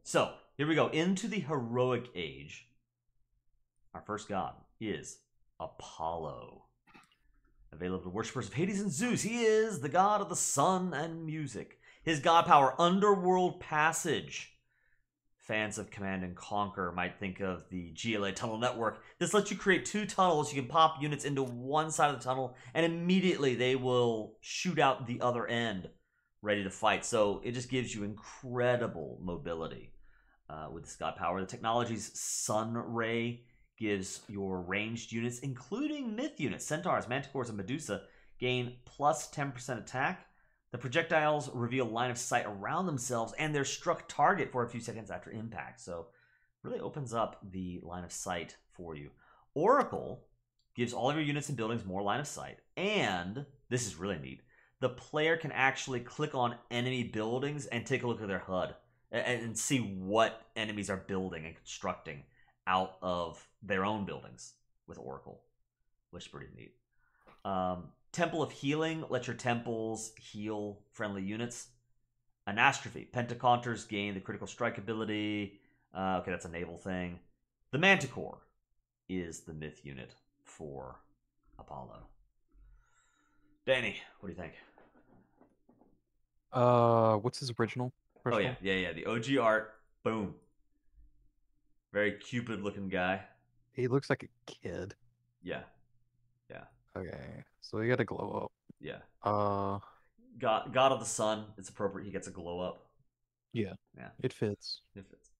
So, here we go. Into the heroic age. Our first god is Apollo. Available to worshippers of Hades and Zeus. He is the god of the sun and music. His god power, Underworld Passage. Fans of Command and Conquer might think of the GLA tunnel network. This lets you create 2 tunnels. You can pop units into one side of the tunnel, and immediately they will shoot out the other end, ready to fight. So it just gives you incredible mobility with this god power. The technology's Sun Ray gives your ranged units, including myth units, centaurs, manticores, and Medusa, gain plus 10% attack. The projectiles reveal line of sight around themselves, and they're struck target for a few seconds after impact. So really opens up the line of sight for you. Oracle gives all of your units and buildings more line of sight, and this is really neat. The player can actually click on enemy buildings and take a look at their HUD and see what enemies are building and constructing out of their own buildings with Oracle, which is pretty neat. Temple of Healing, let your temples heal friendly units. Anastrophe, Pentacounters gain the critical strike ability. Okay, that's a naval thing. The Manticore is the myth unit for Apollo. Danny, what do you think? What's his original? Oh yeah. The OG art, boom. Very Cupid looking guy. He looks like a kid. Yeah. Okay, so he got a glow up. Yeah. Uh, God of the Sun, it's appropriate. He gets a glow up. yeah, Yeah. it fits. It fits.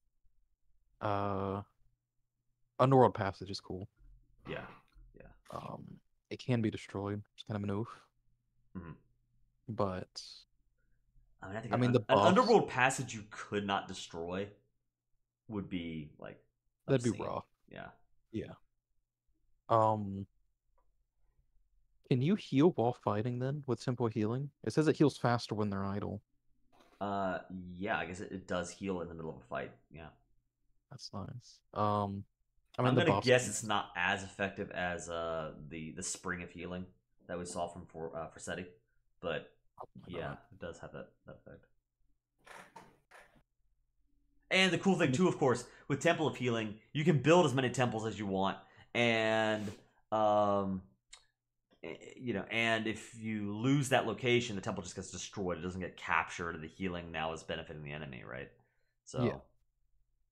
Underworld Passage is cool. Yeah. It can be destroyed. It's kind of an oof. But I mean, the an buffs, Underworld Passage you could not destroy would be like that'd obscene. be rough. Yeah. Can you heal while fighting then with simple healing? It says it heals faster when they're idle. Yeah, I guess it does heal in the middle of a fight. Yeah. That's nice. I'm the gonna buffs. guess it's not as effective as the Spring of Healing that we saw from Forseti, but yeah, it does have that effect. And the cool thing too, of course, with Temple of Healing, you can build as many temples as you want, and and if you lose that location, the temple just gets destroyed. It doesn't get captured. The healing now is benefiting the enemy, right? So Yeah.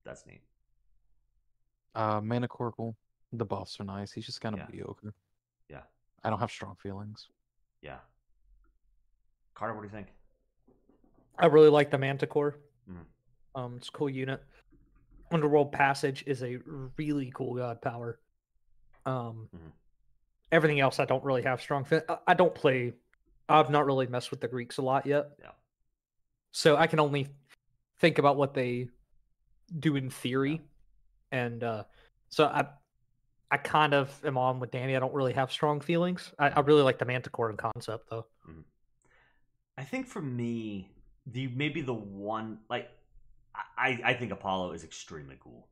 That's neat. Manicorcal, the buffs are nice. He's just kind of mediocre. Yeah. I don't have strong feelings. Yeah. Carter, what do you think? I really like the Manticore. It's a cool unit. Underworld Passage is a really cool god power. Everything else I don't really have strong fit. I don't play. I've not really messed with the Greeks a lot yet. Yeah. So I can only think about what they do in theory, and so I kind of am on with Danny. I don't really have strong feelings. I really like the Manticore in concept, though. I think for me, maybe the one like I think Apollo is extremely cool.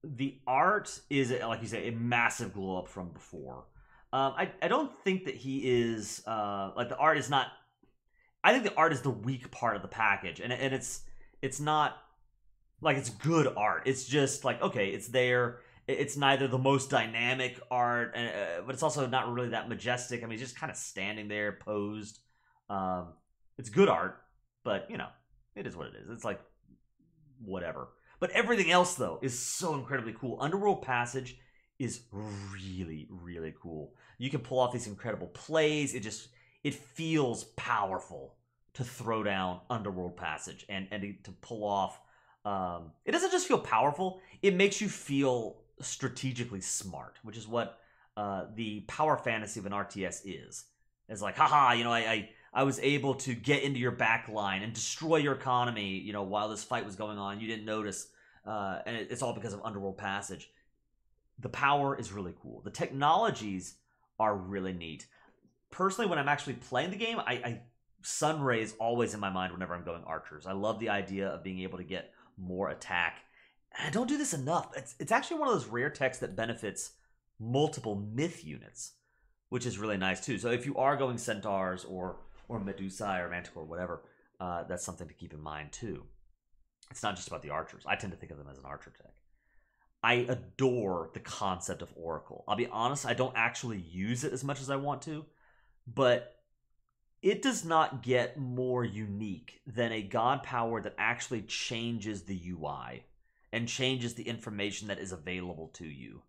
The art is, like you say, a massive glow up from before. I don't think that he is like the art is not. I think the art is the weak part of the package, and it's not like it's good art. It's just like, okay, it's there. It's neither the most dynamic art, but it's also not really that majestic. I mean, just kind of standing there, posed. It's good art, but it is what it is. It's like whatever. But everything else, though, is so incredibly cool. Underworld Passage is really, really cool. You can pull off these incredible plays. It feels powerful to throw down Underworld Passage and to pull off. It doesn't just feel powerful. It makes you feel strategically smart, which is what the power fantasy of an RTS is. It's like, haha, I was able to get into your back line and destroy your economy, while this fight was going on. You didn't notice. And it's all because of Underworld Passage. The power is really cool. The technologies are really neat. Personally, when I'm actually playing the game, Sunray is always in my mind whenever I'm going archers. I love the idea of being able to get more attack. And I don't do this enough. It's actually one of those rare techs that benefits multiple myth units, which is really nice too. So if you are going centaurs or Medusa or Manticore or whatever, that's something to keep in mind too. it's not just about the archers. I tend to think of them as an archer tech. I adore the concept of Oracle. I'll be honest, I don't actually use it as much as I want to, but it does not get more unique than a god power that actually changes the UI and changes the information that is available to you.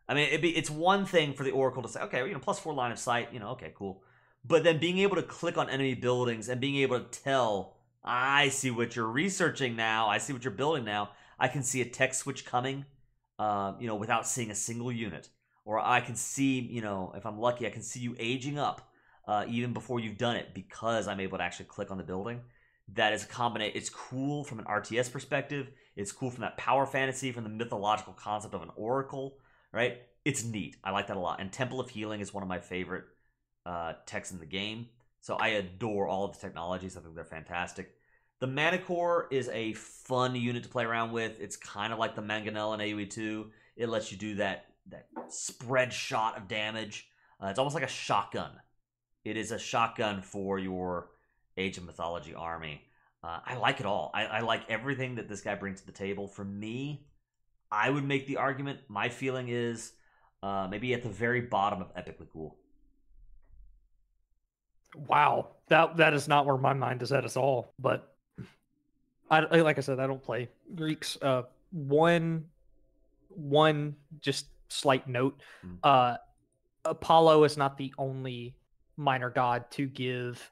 I mean, it's one thing for the Oracle to say, okay, +4 line of sight, okay, cool. But then being able to click on enemy buildings and being able to tell, I see what you're researching now, I see what you're building now. I can see a tech switch coming, without seeing a single unit. Or I can see, if I'm lucky, I can see you aging up even before you've done it because I'm able to actually click on the building. That is a combination. It's cool from an RTS perspective. It's cool from that power fantasy, from the mythological concept of an oracle, right? It's neat. I like that a lot. And Temple of Healing is one of my favorite techs in the game. So I adore all of the technologies. I think they're fantastic. The Manicore is a fun unit to play around with. It's kind of like the Mangonel in AoE 2. It lets you do that spread shot of damage. It's almost like a shotgun. It is a shotgun for your Age of Mythology army. I like it all. I like everything that this guy brings to the table. For me, I would make the argument, my feeling is maybe at the very bottom of Epically Cool. Wow, that is not where my mind is at all. But like I said, I don't play Greeks. One just slight note: Apollo is not the only minor god to give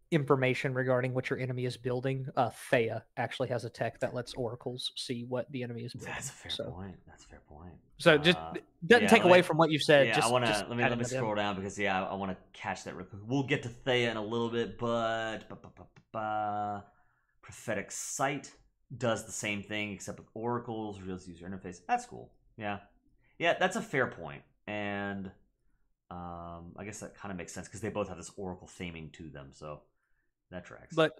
information regarding what your enemy is building. Thea actually has a tech that lets oracles see what the enemy is building. That's a fair point. That's a fair point. So just doesn't take away from what you said. Yeah, just, I want to just let me scroll down because I want to catch that real quick. We'll get to Thea in a little bit, but Prophetic Sight does the same thing except with oracles, reveals user interface. That's cool. Yeah, that's a fair point, and I guess that kind of makes sense because they both have this oracle theming to them, so that tracks. But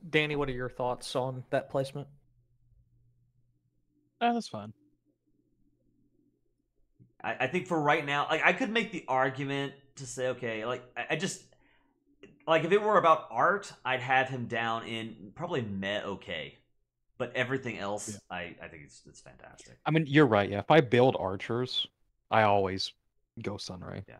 Danny, what are your thoughts on that placement? That's fine. I think for right now, like I could make the argument to say, okay, like I just like if it were about art, I'd have him down in probably meh okay, but everything else, I think it's fantastic. I mean, you're right. Yeah, if I build archers, I always go Sunray. Yeah.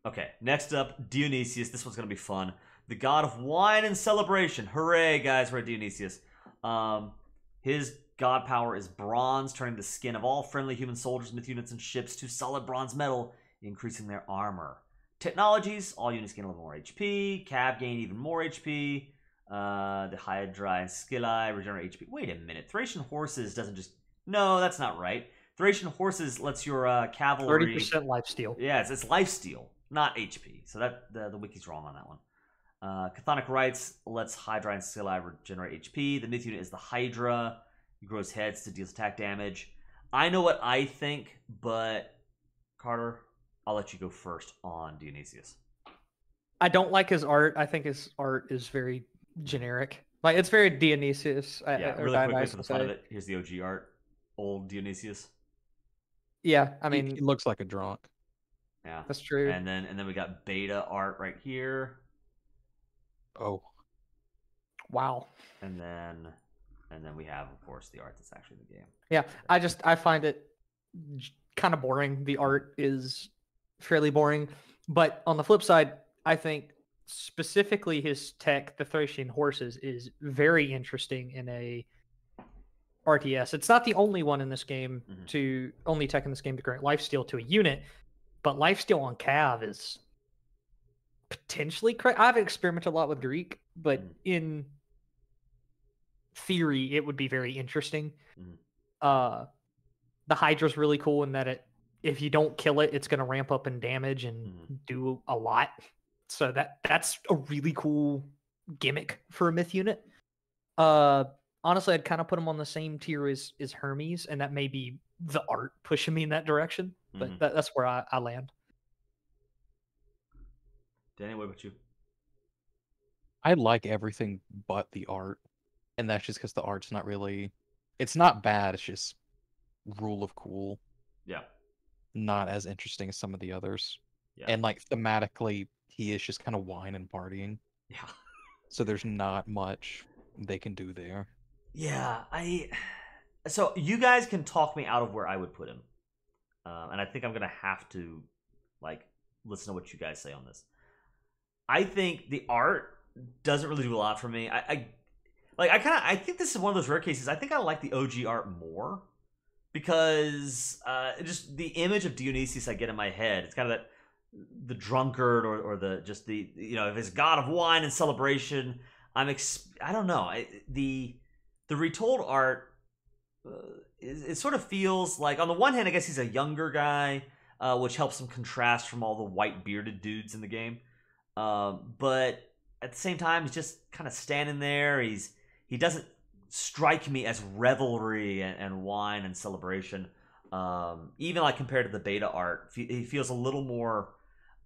Okay, next up, Dionysius. This one's gonna be fun. The god of wine and celebration. Hooray, guys! We're at Dionysius. His god power is bronze, turning the skin of all friendly human soldiers, myth units, and ships to solid bronze metal, increasing their armor. Technologies: all units gain a little more HP. Cav gain even more HP. The Hydra and Skillai regenerate HP. Wait a minute. Thracian horses doesn't just... No, that's not right. Thracian horses lets your cavalry... 30% lifesteal. Yeah, it's lifesteal, not HP. So that the wiki's wrong on that one. Chthonic Rites lets Hydra and Skillai regenerate HP. The myth unit is the Hydra. He grows heads to deals attack damage. I know what I think, but Carter, I'll let you go first on Dionysius. I don't like his art. I think his art is very generic. Like, it's very Dionysius. Really quickly for the fun of it, here's the OG art. Old Dionysius. Yeah, I mean... He looks like a drunk. Yeah. That's true. And then we got beta art right here. Oh. Wow. And then we have, of course, the art that's actually in the game. Yeah, I find it kind of boring. The art is fairly boring. But on the flip side, I think specifically his tech, the Thracian horses, is very interesting in a RTS. It's not the only one in this game only tech in this game to grant lifesteal to a unit, but lifesteal on Cav is potentially correct. I've experimented a lot with Greek, but in theory, it would be very interesting. The Hydra's really cool in that if you don't kill it, it's going to ramp up in damage and do a lot. So that's a really cool gimmick for a myth unit. Honestly, I'd kind of put him on the same tier as Hermes, and that may be the art pushing me in that direction. But that's where I land. Danny, what about you? I like everything but the art, and that's just because the art's not really... It's not bad, it's just rule of cool. Yeah. Not as interesting as some of the others. Yeah. And, like, thematically, he is just kind of wine and partying. Yeah. so there's not much they can do there. Yeah, so you guys can talk me out of where I would put him, and I think I'm gonna have to like listen to what you guys say on this. I think the art doesn't really do a lot for me. I think this is one of those rare cases. I think I like the OG art more because just the image of Dionysius I get in my head. It's kind of that the drunkard or the just the if it's god of wine and celebration. I don't know. The retold art it sort of feels like on the one hand I guess he's a younger guy, which helps him contrast from all the white bearded dudes in the game. But at the same time, he's just kind of standing there. He doesn't strike me as revelry and wine and celebration. Even like compared to the beta art, he feels a little more.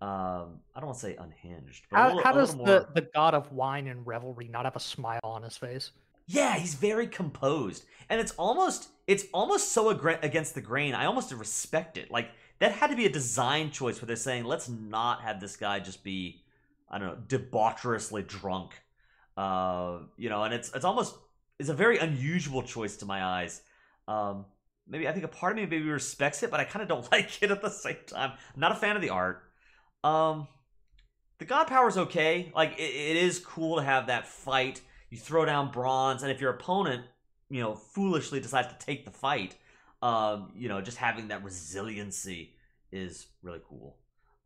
I don't want to say unhinged, but How a does little more. the god of wine and revelry not have a smile on his face? Yeah, he's very composed, and it's almost so against the grain. I almost respect it. Like that had to be a design choice where they're saying, let's not have this guy just be, I don't know, debaucherously drunk. And it's a very unusual choice to my eyes. Maybe I think a part of me maybe respects it, but I kind of don't like it at the same time. I'm not a fan of the art. The god power is okay. Like it is cool to have that fight. You throw down bronze, and if your opponent, foolishly decides to take the fight, just having that resiliency is really cool.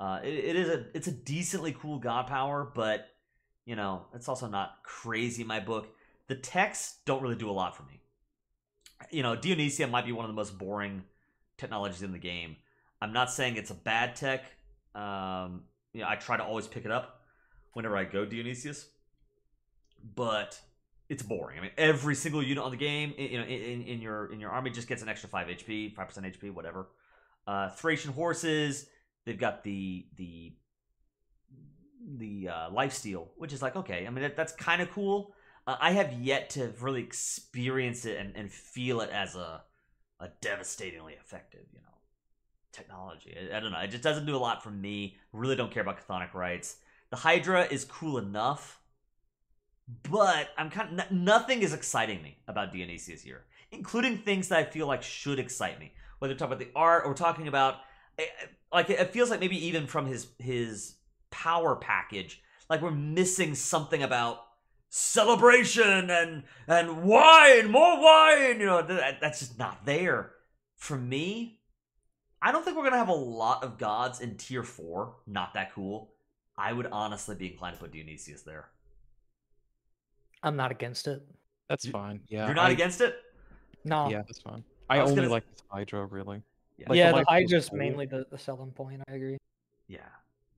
It's a decently cool god power, but it's also not crazy in my book. The texts don't really do a lot for me. Dionysia might be one of the most boring technologies in the game. I'm not saying it's a bad tech. I try to always pick it up whenever I go Dionysius, but it's boring. I mean, every single unit on the game, in your army just gets an extra 5 HP, 5% HP, whatever. Thracian horses, they've got the lifesteal, which is like, okay, I mean that's kind of cool. I have yet to really experience it and feel it as a devastatingly effective technology. I don't know, it just doesn't do a lot for me. Really don't care about chthonic rights. The Hydra is cool enough, but I'm nothing is exciting me about Dionysius here, including things that I feel like should excite me. Whether we're talking about the art or we're talking about, like, it feels like maybe even from his power package, like we're missing something about celebration and wine, more wine. That's just not there for me. I don't think we're gonna have a lot of gods in tier 4. Not that cool. I would honestly be inclined to put Dionysius there. I'm not against it. That's fine. Yeah, You're not against it? No. Yeah, that's fine. I was only gonna- like the Hydra, really. Yeah. Like, Yeah, the Life was Hydra's cool. mainly the selling point. I agree. Yeah.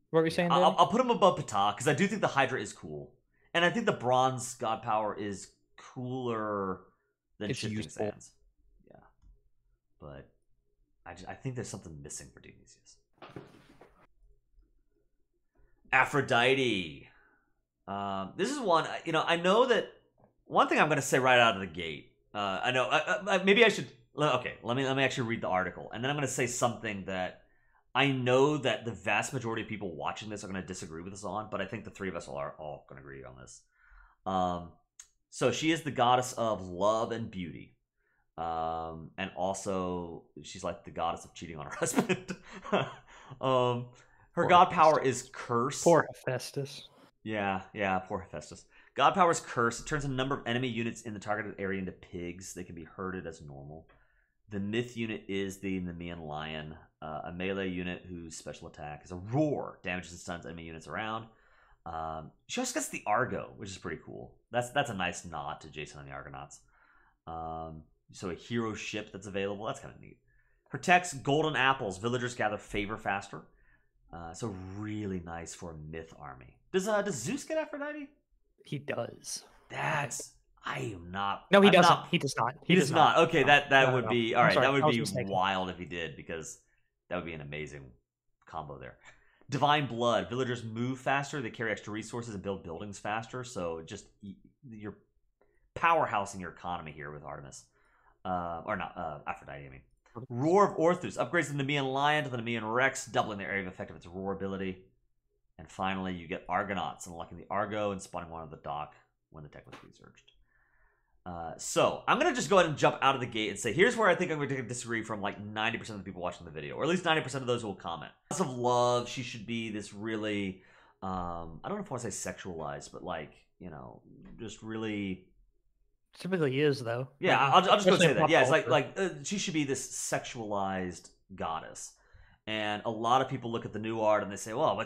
What were you saying, I'll, Danny? I'll put him above Ptah because I do think the Hydra is cool, and I think the Bronze God Power is cooler than It's Shifting useful. Sands. Yeah, but I think there's something missing for Dionysius. Aphrodite. This is one. I know that one thing I'm going to say right out of the gate. I know. Maybe I should. Okay, let me actually read the article, and then I'm going to say something that I know that the vast majority of people watching this are going to disagree with us on, but I think the three of us are all going to agree on this. So she is the goddess of love and beauty. And also she's like the goddess of cheating on her husband. Her god power is curse. Poor Hephaestus. Yeah, poor Hephaestus. God power is curse. It turns a number of enemy units in the targeted area into pigs. They can be herded as normal. The myth unit is the Nemean Lion, a melee unit whose special attack is a roar, damages and stuns enemy units around. She also gets the Argo, which is pretty cool. That's a nice nod to Jason and the Argonauts. So a hero ship that's available. That's kind of neat. Her text, golden apples. Villagers gather favor faster. So really nice for a myth army. Does Zeus get Aphrodite? He does. I am not. No, he I'm doesn't. not- He does not. He does not. Okay, that No, would no. be all I'm right. sorry, That would I was be mistaken. wild if he did, because that would be an amazing combo there. Divine blood. Villagers move faster. They carry extra resources and build buildings faster. So just you're powerhousing your economy here with Artemis, or not Aphrodite. I mean, Roar of Orthus upgrades the Nemean Lion to the Nemean Rex, doubling the area of effect of its roar ability. And finally, you get Argonauts unlocking the Argo and spawning one on the dock when the tech was researched. So I'm going to just go ahead and jump out of the gate and say, here's where I think I'm going to disagree from like 90% of the people watching the video, or at least 90% of those who will comment. Lots of love. She should be this really, I don't know if I want to say sexualized, but like, you know, just really... Typically is, though. Yeah, Like, I'll just go especially say in that. pop Yeah, it's culture. like she should be this sexualized goddess. And a lot of people look at the new art and they say, well,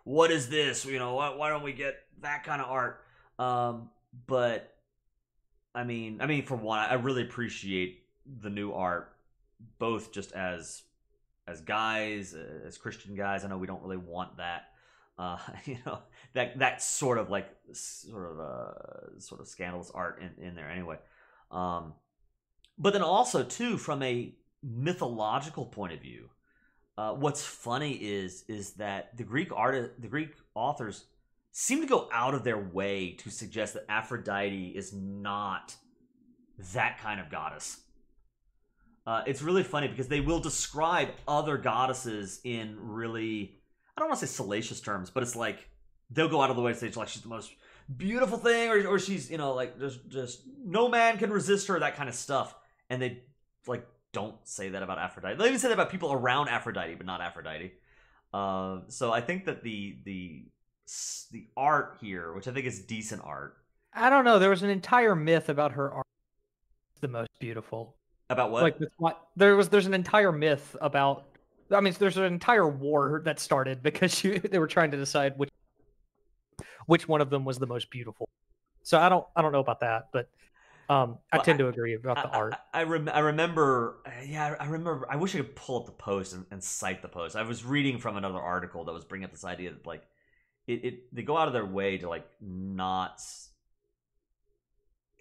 what is this? You know, why don't we get that kind of art? But I mean, for one, I really appreciate the new art, both just as guys, as Christian guys. I know we don't really want that, you know, that sort of like sort of scandalous art in there anyway. But then also too, from a mythological point of view, what's funny is that the Greek authors seem to go out of their way to suggest that Aphrodite is not that kind of goddess. It's really funny because they will describe other goddesses in really, I don't want to say salacious terms, but it's like they'll go out of the way to say like she's the most beautiful thing, or she's, you know, like just no man can resist her, that kind of stuff. And they like don't say that about Aphrodite. They even say that about people around Aphrodite, but not Aphrodite. So I think that the art here, which I think is decent art. I don't know. There was an entire myth about her art the most beautiful. About what? Like there's an entire myth about. I mean, there's an entire war that started because they were trying to decide which one of them was the most beautiful. So I don't know about that, but I tend to agree about the art. I remember. Yeah, I remember. I wish I could pull up the post and cite the post. I was reading from another article that was bringing up this idea that like they go out of their way to like not.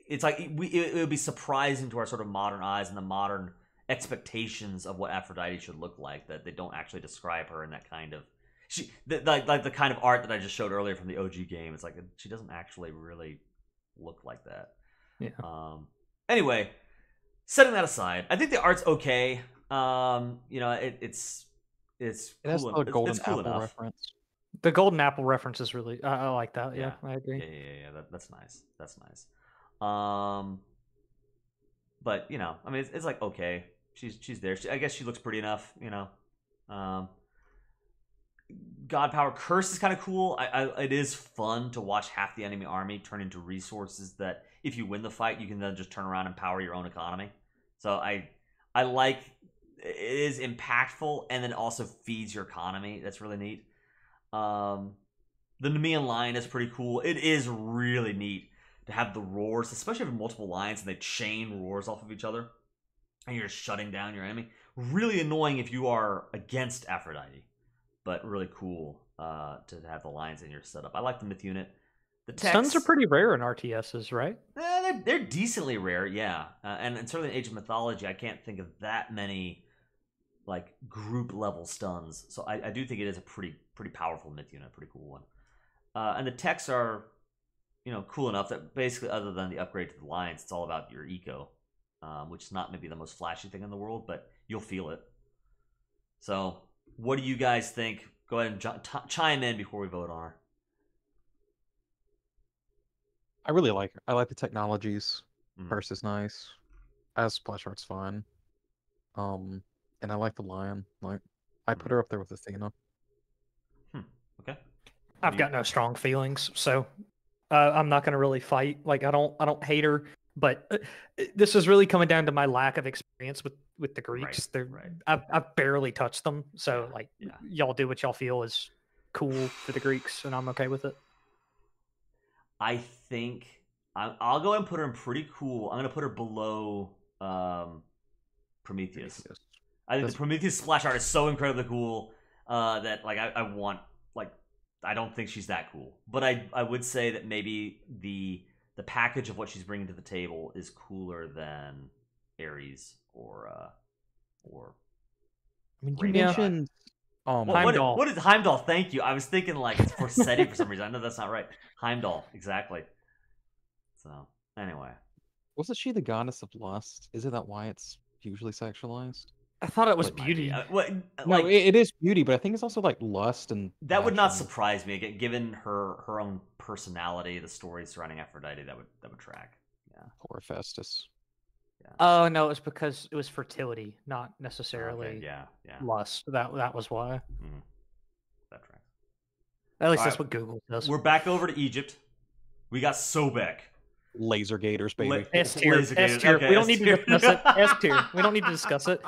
It's like it would be surprising to our sort of modern eyes and the modern expectations of what Aphrodite should look like that they don't actually describe her in that kind of like the kind of art that I just showed earlier from the OG game. It's like she doesn't actually really look like that. Yeah. Anyway, setting that aside, I think the art's okay. You know, it's has cool. the golden It's cool apple enough. reference. The golden apple reference is really. I like that. Yeah, I agree. Yeah. That's nice. That's nice. But you know, I mean, it's like okay, she's there. I guess she looks pretty enough. You know, God Power Curse is kind of cool. It is fun to watch half the enemy army turn into resources that if you win the fight, you can then just turn around and power your own economy. So I like it is impactful and then also feeds your economy. That's really neat. The Nemean Lion is pretty cool. It is really neat to have the roars, especially if you have multiple lines and they chain roars off of each other and you're shutting down your enemy. Really annoying if you are against Aphrodite, but really cool to have the lines in your setup. I like the myth unit. The text, Stuns are pretty rare in RTSs, right? They're decently rare, yeah. And certainly in Age of Mythology, I can't think of that many like group level stuns. So I do think it is a pretty powerful myth unit, pretty cool one. And the techs are, you know, cool enough that basically, other than the upgrade to the lines, it's all about your eco, which is not maybe the most flashy thing in the world, but you'll feel it. So, what do you guys think? Go ahead and chime in before we vote on her. I really like her. I like the technologies. Mhm. Curse is nice. As splash art's fine. And I like the lion. Like, I put her up there with Athena. Okay. I've got no strong feelings, so I'm not going to really fight. Like I don't hate her, but this is really coming down to my lack of experience with the Greeks. Right. I've barely touched them, so Yeah. y'all do what y'all feel is cool for the Greeks, and I'm okay with it. I think I'll go and put her in pretty cool. I'm going to put her below Prometheus. I think the Prometheus splash art is so incredibly cool that like I want, like, I don't think she's that cool, but I would say that maybe the package of what she's bringing to the table is cooler than Ares or I mean, you Rainbow mentioned Heimdall. What is Heimdall? Thank you. I was thinking like it's Forseti for some reason. I know that's not right. Heimdall, exactly. So anyway, wasn't she the goddess of lust? Isn't that why it's usually sexualized? I thought it was It might be. beauty. No, Like, it is beauty, but I think it's also like lust and that would not passion. surprise me. Again, given her own personality, the story surrounding Aphrodite, that would track. Yeah. Poor Festus. Oh no, it was because it was fertility, not Okay. necessarily Yeah. lust. That was why. Mhm. That tracks. At least All that's right. what Google says. We're back over to Egypt. We got Sobek. Laser gators, baby. S tier. Laser gators. S tier. Okay, We don't need to S-tier. discuss it. S tier. We don't need to discuss it.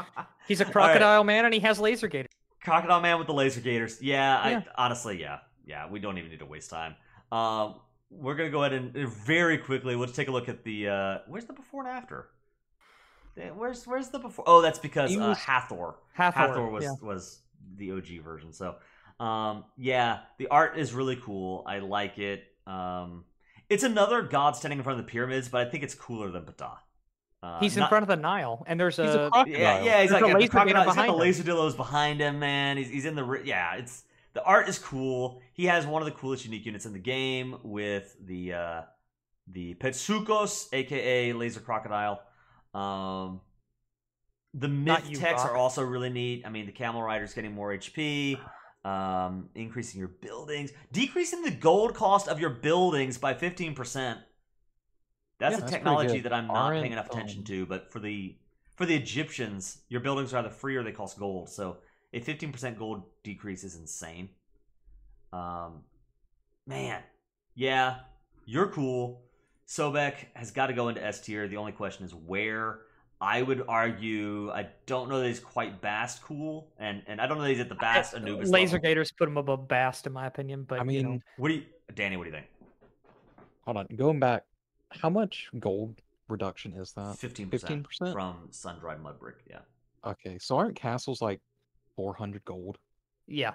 He's a All right. crocodile man and he has laser gators. Crocodile Man with the laser gators. Yeah, Yeah. Honestly, yeah. We don't even need to waste time. We're gonna go ahead and very quickly. Let's take a look at the. Where's the before and after? Where's the before? Oh, that's because He was- Hathor. Hathor, was the OG version. So, yeah, the art is really cool. I like it. It's another god standing in front of the pyramids, but I think it's cooler than Ptah. He's in front of the Nile, and there's He's a a crocodile. Yeah, he's There's like a the laser crocodile. gator He's got the behind laser dillos behind him, man. He's in the it's the art is cool. He has one of the coolest unique units in the game with the Petsukos, aka laser crocodile. The Not myth you, techs Doc. are also really neat. I mean, the camel rider's getting more HP, increasing your buildings, decreasing the gold cost of your buildings by 15%. That's a That's pretty technology good. that I'm not paying Aren't, enough attention to, but for the Egyptians, your buildings are either free or they cost gold. So a 15% gold decrease is insane. Man, yeah, you're cool. Sobek has got to go into S tier. The only question is where. I would argue I don't know that he's quite Bast cool, and I don't know that he's at the Bast Anubis laser level. gators put him above Bast in my opinion. But I mean, you know, What do you, Danny? What do you think? hold on. Going back, how much gold reduction is that? 15% 15%? from sun-dried mud brick. Yeah. Okay, so aren't castles like 400 gold? yeah,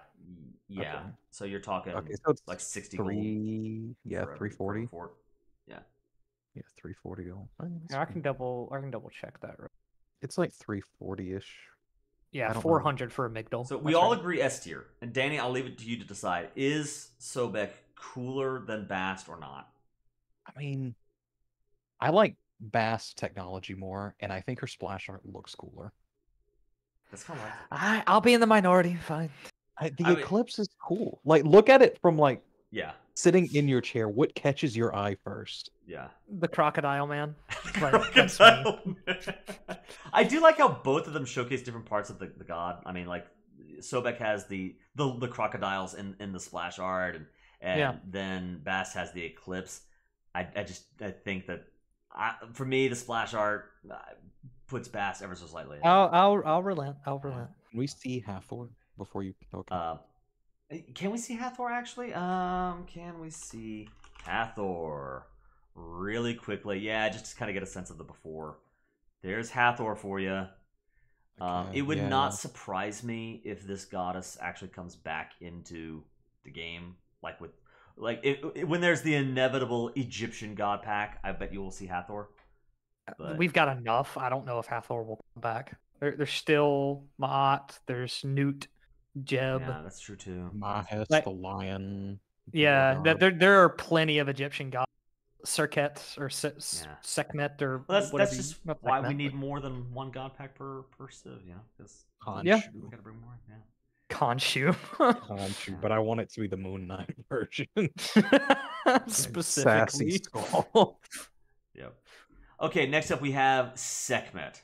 Yeah. Okay. So you're talking Okay, so it's like 60 gold. yeah, for a 340. fort. Yeah. Yeah, 340 gold. Oh, yeah, that's I cool. can double check that. It's like 340-ish. Yeah, I don't know. 400 for a Migdal. So we That's all right. agree S tier. And Danny, I'll leave it to you to decide. Is Sobek cooler than Bast or not? I mean, I like Bass technology more, and I think her splash art looks cooler. That's kind of like I'll be in the minority. Fine. The I mean- eclipse is cool. Like, look at it from like yeah. sitting in your chair. What catches your eye first? Yeah. The crocodile man. Like, that's me. Crocodile Man. I do like how both of them showcase different parts of the god. I mean, like Sobek has the crocodiles in the splash art, and Yeah. then Bast has the eclipse. I think that for me the splash art puts Bast ever so slightly. I'll relent. I'll relent. Can we see Hathor before you? Okay. Can we see Hathor actually? Can we see Hathor really quickly? Yeah, just to kind of get a sense of the before. There's Hathor for you. Okay, It would yeah. not surprise me if this goddess actually comes back into the game, like when there's the inevitable Egyptian god pack. I bet you will see Hathor. But We've got enough. I don't know if Hathor will come back. There's still Maat. There's Newt, Jeb. yeah, that's true too. Mahes, like- the lion. Yeah, Gorgon. there are plenty of Egyptian gods. Serket or Yeah. Sekhmet or Well, that's whatever. just not why we Sekhmet, need but more than one god pack per civ, you know, because Yeah. Khonshu. we gotta bring more. Yeah. Khonshu. Khonshu, but I want it to be the Moon Knight version. Specifically. Sassy skull. Yep. Okay, next up we have Sekhmet.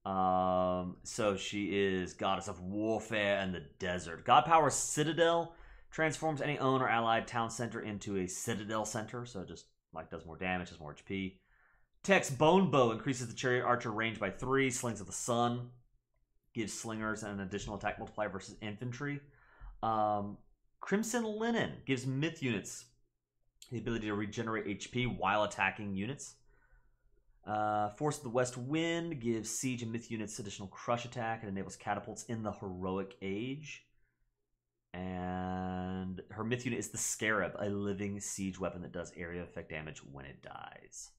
So she is goddess of warfare and the desert. God power citadel transforms any own or allied town center into a citadel center. So it just like does more damage, has more HP. Tech's bone bow increases the chariot archer range by 3. Slings of the sun gives slingers an additional attack multiplier versus infantry. Crimson linen gives myth units the ability to regenerate HP while attacking units. Force of the West Wind gives siege and myth units additional crush attack and enables catapults in the heroic age. And her myth unit is the Scarab, a living siege weapon that does area effect damage when it dies.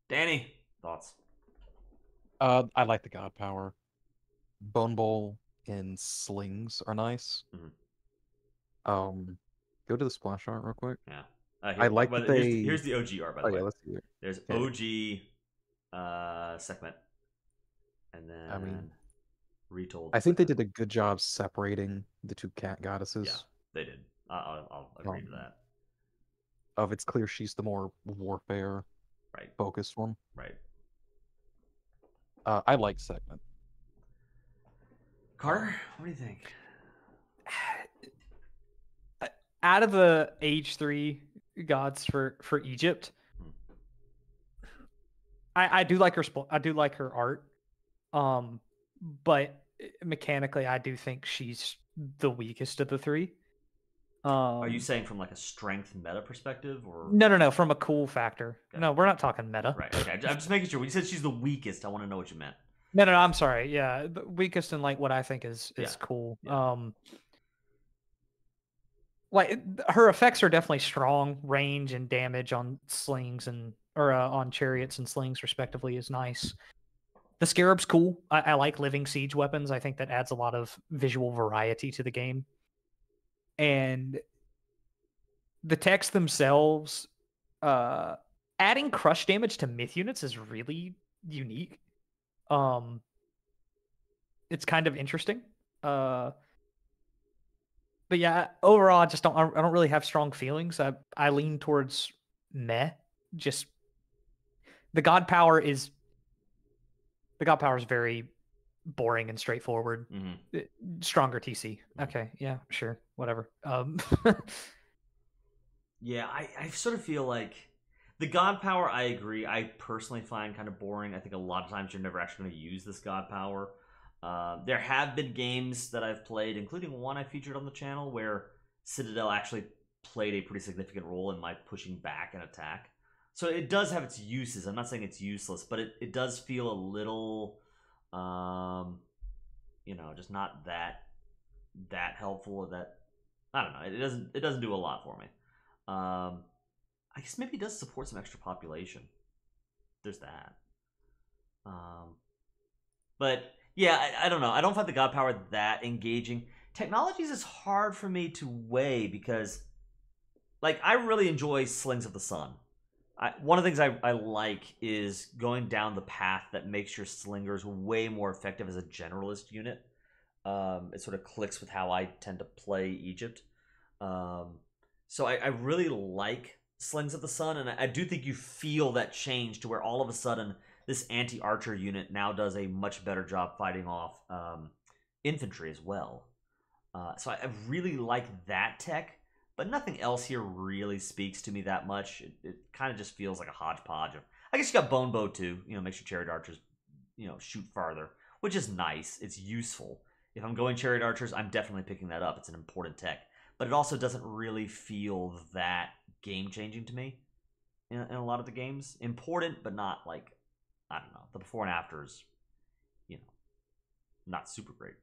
Danny, thoughts? I like the god power. Bone bowl and slings are nice. Mhm. Go to the splash art real quick. Yeah. I like that they. here's the OG art, by the Oh way. yeah, let's see it. There's Okay. OG Sekhmet. And then I mean, retold. I think they did a good job separating the two cat goddesses. Yeah, they did. I'll agree to that. It's clear she's the more warfare Right. focused one. Right. I like Segment. Carter, what do you think? Out of the age 3 gods for Egypt, I do like her I do like her art. But mechanically I do think she's the weakest of the 3. Are you saying from like a strength meta perspective, or no, from a cool factor? Okay. No, we're not talking meta. Right. Okay. I'm just making sure. When you said she's the weakest, I want to know what you meant. No, I'm sorry. Yeah, the weakest in like what I think is Yeah. cool. Yeah. Like her effects are definitely strong. Range and damage on slings or on chariots and slings respectively is nice. The Scarab's cool. I like living siege weapons. I think that adds a lot of visual variety to the game. And the techs themselves, adding crush damage to myth units is really unique. It's kind of interesting. But yeah, overall, I don't really have strong feelings. I lean towards meh. Just the god power is very boring and straightforward. Mm-hmm. Stronger TC. Okay, yeah, sure, whatever. Yeah, I sort of feel like the god power, I agree. I personally find kind of boring. I think a lot of times you're never actually going to use this god power. There have been games that I've played, including one I featured on the channel, where Citadel actually played a pretty significant role in my pushing back an attack. So it does have its uses. I'm not saying it's useless, but it does feel a little, just not that helpful. Or that, I don't know. It doesn't do a lot for me. I guess maybe it does support some extra population. There's that. But yeah, I don't know. I don't find the god power that engaging. Technologies is hard for me to weigh because, like, I really enjoy Slings of the Sun. One of the things I like is going down the path that makes your slingers way more effective as a generalist unit. It sort of clicks with how I tend to play Egypt. So I really like Slings of the Sun, and I do think you feel that change to where all of a sudden this anti-archer unit now does a much better job fighting off infantry as well. So I really like that tech, but nothing else here really speaks to me that much. It kind of just feels like a hodgepodge of. I guess you got Bone Bow too. Makes your chariot archers, shoot farther, which is nice. It's useful. If I'm going chariot archers, I'm definitely picking that up. It's an important tech, but it also doesn't really feel that game changing to me in a lot of the games. Important, but not like, I don't know. The before and afters, not super great.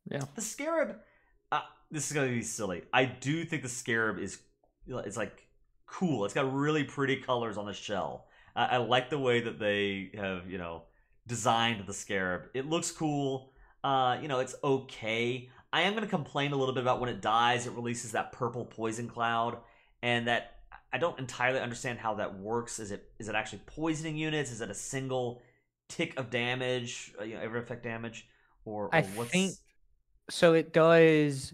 Yeah. The Scarab. This is gonna be silly. I do think the Scarab is like cool. It's got really pretty colors on the shell. I like the way that they have designed the Scarab. It looks cool. It's okay. I am gonna complain a little bit about when it dies. It releases that purple poison cloud, and that I don't entirely understand how that works. Is it actually poisoning units? Is it a single tick of damage? Every effect damage, or what's? Think so. It does.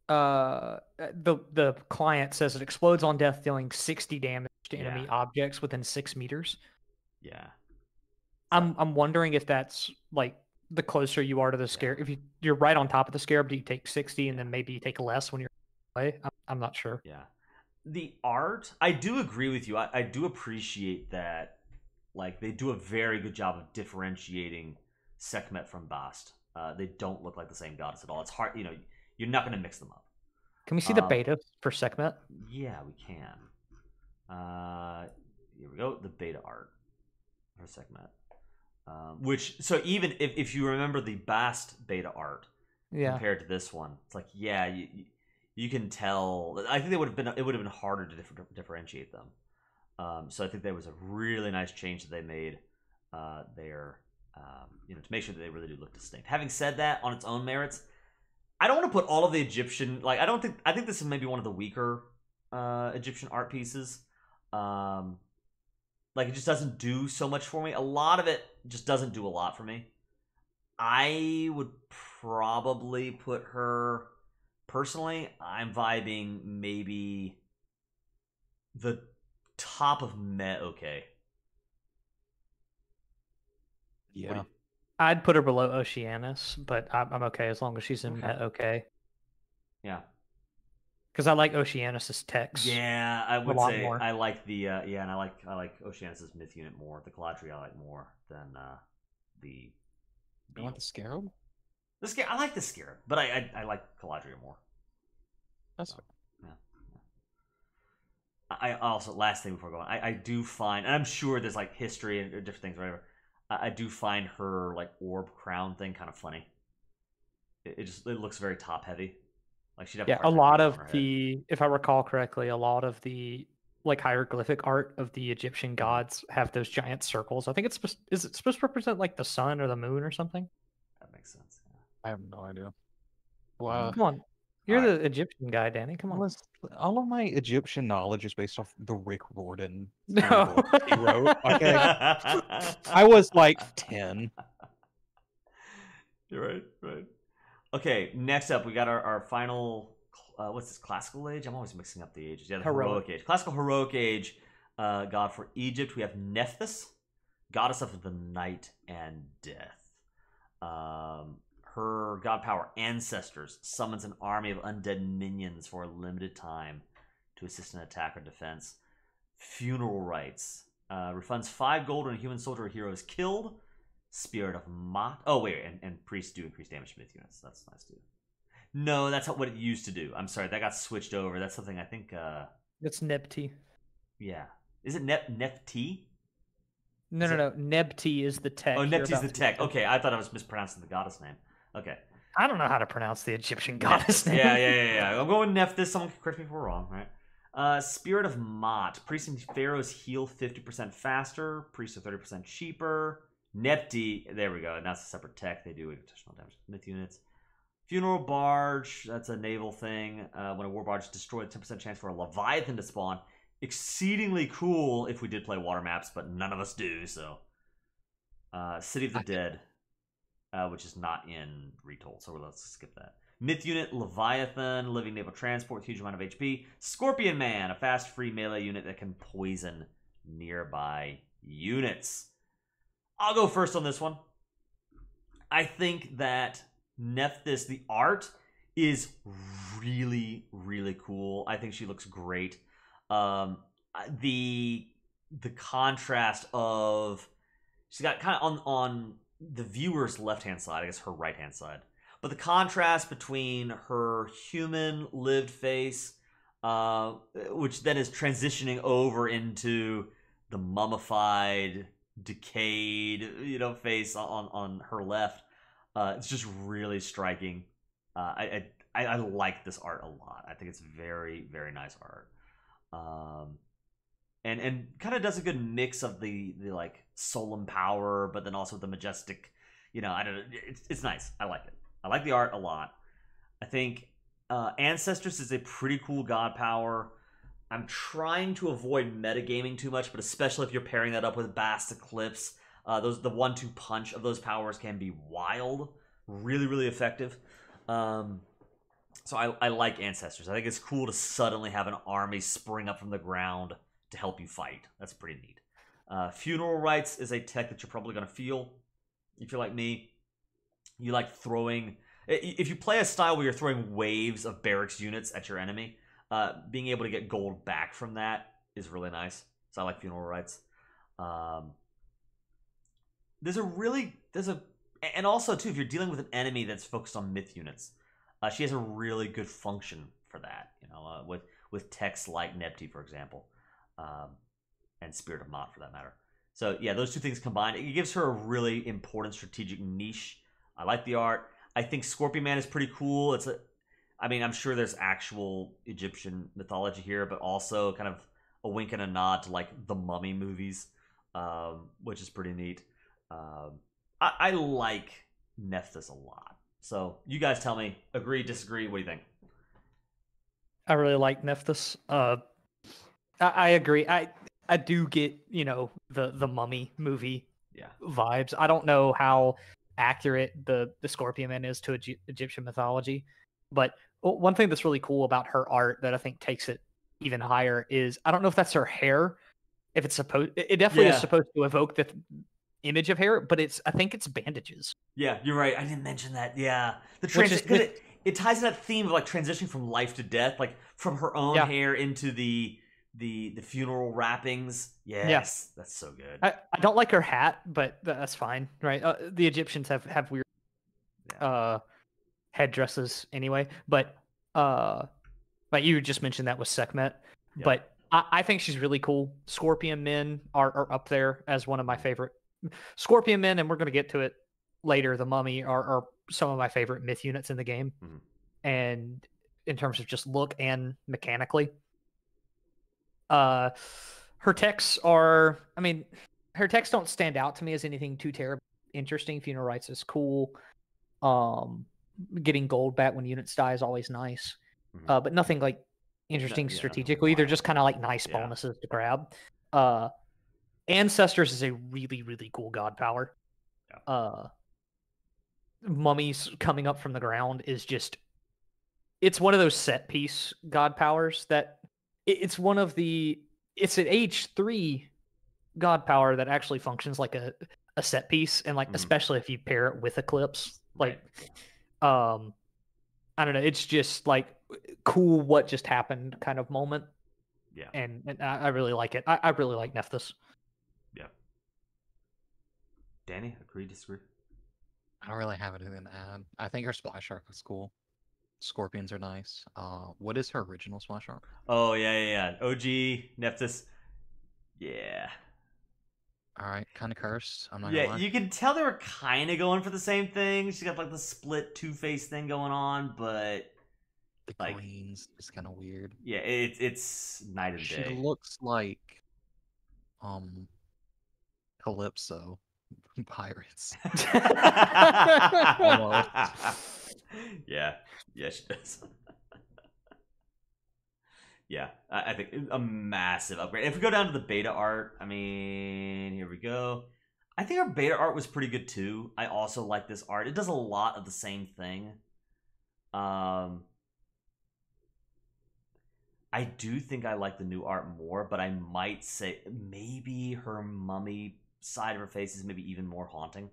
The client says it explodes on death, dealing 60 damage to enemy objects within 6 meters. Yeah. I'm wondering if that's like the closer you are to the Scarab. If you're right on top of the Scarab, do you take 60 and then maybe you take less when you're away? I'm not sure. Yeah. The art, I do agree with you. I do appreciate that. Like, they do a very good job of differentiating Sekhmet from Bast. They don't look like the same goddess at all. It's hard, you're not going to mix them up. Can we see the beta for Sekhmet? Yeah, we can. Here we go. The beta art for Sekhmet. So even if you remember the Bast beta art compared to this one, it's like, you can tell. I think it would have been harder to differentiate them. So I think that was a really nice change that they made there, to make sure that they really do look distinct. Having said that, on its own merits, I don't want to put all of the Egyptian. I think this is maybe one of the weaker Egyptian art pieces. It just doesn't do so much for me. A lot of it just doesn't do a lot for me. I would probably put her. Personally, I'm vibing maybe the top of Met. Okay. Yeah. I'd put her below Oceanus, but I'm okay as long as she's in Okay. Met okay. Yeah. Because I like Oceanus's text. Yeah, I would lot say more. I like the yeah, and I like Oceanus's myth unit more. The Caladri I like more than the You want Beetle. the Scarab? The scare I like the Scarab, but I like Caladria more. That's So, yeah. I also last thing before going, I do find, and I'm sure there's like history and different things, whatever. I do find her like orb crown thing kind of funny. It looks very top heavy. Like she'd have Yeah, a a hard time lot keeping it of on her head. the, if I recall correctly, a lot of the like hieroglyphic art of the Egyptian gods have those giant circles. I think it's is it supposed to represent like the sun or the moon or something? That makes sense. Yeah. I have no idea. Wow. Come on, you're Alright. the Egyptian guy, Danny. Come on. All of my Egyptian knowledge is based off the Rick Riordan No. yearbook he wrote. Okay. I was like 10. You're right, right. Okay, next up we got our final. What's this? Classical age? I'm always mixing up the ages. Yeah, the heroic age. Classical heroic age. God for Egypt. We have Nephthys, goddess of the night and death. Her god power ancestors summons an army of undead minions for a limited time to assist in attack or defense. Funeral rites. Refunds 5 gold when a human soldier or hero is killed. Spirit of Mot. Oh, wait, and priests do increase damage to myth units. That's nice too. No, that's what it used to do. I'm sorry, that got switched over. That's something I think. It's Nebti. Yeah, is it Nefti? No. Nebti is the tech. Oh, you're Nepti's about the to tech. get. Okay, I thought I was mispronouncing the goddess name. Okay. I don't know how to pronounce the Egyptian goddess name. Yeah. I'm going Nephthys. Someone can correct me if we're wrong, right? Spirit of Mot. Priests and pharaohs heal 50% faster. Priests are 30% cheaper. Nepti, there we go. And that's a separate tech. They do additional damage to myth units. Funeral Barge, that's a naval thing. When a war barge is destroyed, 10% chance for a Leviathan to spawn. Exceedingly cool if we did play water maps, but none of us do, so. City of the Dead, which is not in Retold, so let's skip that. Myth unit, Leviathan, living naval transport, huge amount of HP. Scorpion Man, a fast free melee unit that can poison nearby units. I'll go first on this one. I think that Nephthys, the art, is really, really cool. I think she looks great. The contrast of she's got kind of on the viewer's left-hand side, I guess her right-hand side. But the contrast between her human lived face, which then is transitioning over into the mummified, decayed, face on her left, it's just really striking. I like this art a lot. I think it's very, very nice art. And kind of does a good mix of the like solemn power, but then also the majestic. I don't know. It's nice. I like it. I like the art a lot. I think Ancestors is a pretty cool god power. I'm trying to avoid metagaming too much, but especially if you're pairing that up with Bast Eclipse, the 1-2 punch of those powers can be wild, really, really effective. So I like Ancestors. I think it's cool to suddenly have an army spring up from the ground to help you fight. That's pretty neat. Funeral Rites is a tech that you're probably going to feel. If you're like me, you like throwing... If you play a style where you're throwing waves of barracks units at your enemy, being able to get gold back from that is really nice. So I like Funeral Rites. And also too, if you're dealing with an enemy that's focused on myth units, she has a really good function for that. With techs like Nepti, for example, and Spirit of Mot, for that matter. So yeah, those two things combined, it gives her a really important strategic niche. I like the art. I think Scorpion Man is pretty cool. I'm sure there's actual Egyptian mythology here, but also kind of a wink and a nod to like the Mummy movies, which is pretty neat. I like Nephthys a lot. So you guys tell me, agree, disagree, what do you think? I really like Nephthys. I agree. I do get, the Mummy movie vibes. I don't know how accurate the Scorpion Man is to Egyptian mythology. But one thing that's really cool about her art that I think takes it even higher is, I don't know if that's her hair. If it's supposed, it definitely is Yeah. supposed to evoke the image of hair, but I think it's bandages. Yeah, you're right. I didn't mention that. Yeah, the Which is transition, it ties to that theme of like transitioning from life to death, like from her own Yeah. hair into the funeral wrappings. Yes, that's so good. I don't like her hat, but that's fine, right? The Egyptians have weird headdresses anyway, but you just mentioned that with Sekhmet, Yep. but I think she's really cool. Scorpion Men are up there as one of my favorite. Scorpion Men, and we're going to get to it later, the Mummy are some of my favorite myth units in the game. Mhm. And in terms of just look and mechanically. Her texts are, I mean, her texts don't stand out to me as anything too terribly interesting. Funeral Rites is cool. Getting gold back when units die is always nice. Mhm. But nothing like interesting nothing strategically. They're wild. just kind of like nice Yeah. bonuses to grab. Ancestors is a really, really cool god power. Yeah. Mummies coming up from the ground is just, it's one of those set piece god powers that it's one of the, it's an H3 god power that actually functions like a set piece, and like Mhm. especially if you pair it with Eclipse, like Right. I don't know, it's just like cool what just happened kind of moment. Yeah. And I really like it. I really like Nephthys. Yeah. Danny, agree, disagree? I don't really have anything to add. I think her splash arc was cool. Scorpions are nice. What is her original splash arc? Oh yeah. OG Nephthys. Yeah. All right, kind of cursed. I'm not Yeah, gonna lie. you can tell they were kind of going for the same thing. She's got like the split two-face thing going on, but The like, greens is kind of weird. yeah, it's night and She day. looks like Calypso Pirates. Almost. Yeah, she does. Yeah, I think a massive upgrade. If we go down to the beta art, I mean, here we go. I think our beta art was pretty good too. I also like this art. It does a lot of the same thing. I do think I like the new art more, but I might say maybe her mummy side of her face is maybe even more haunting.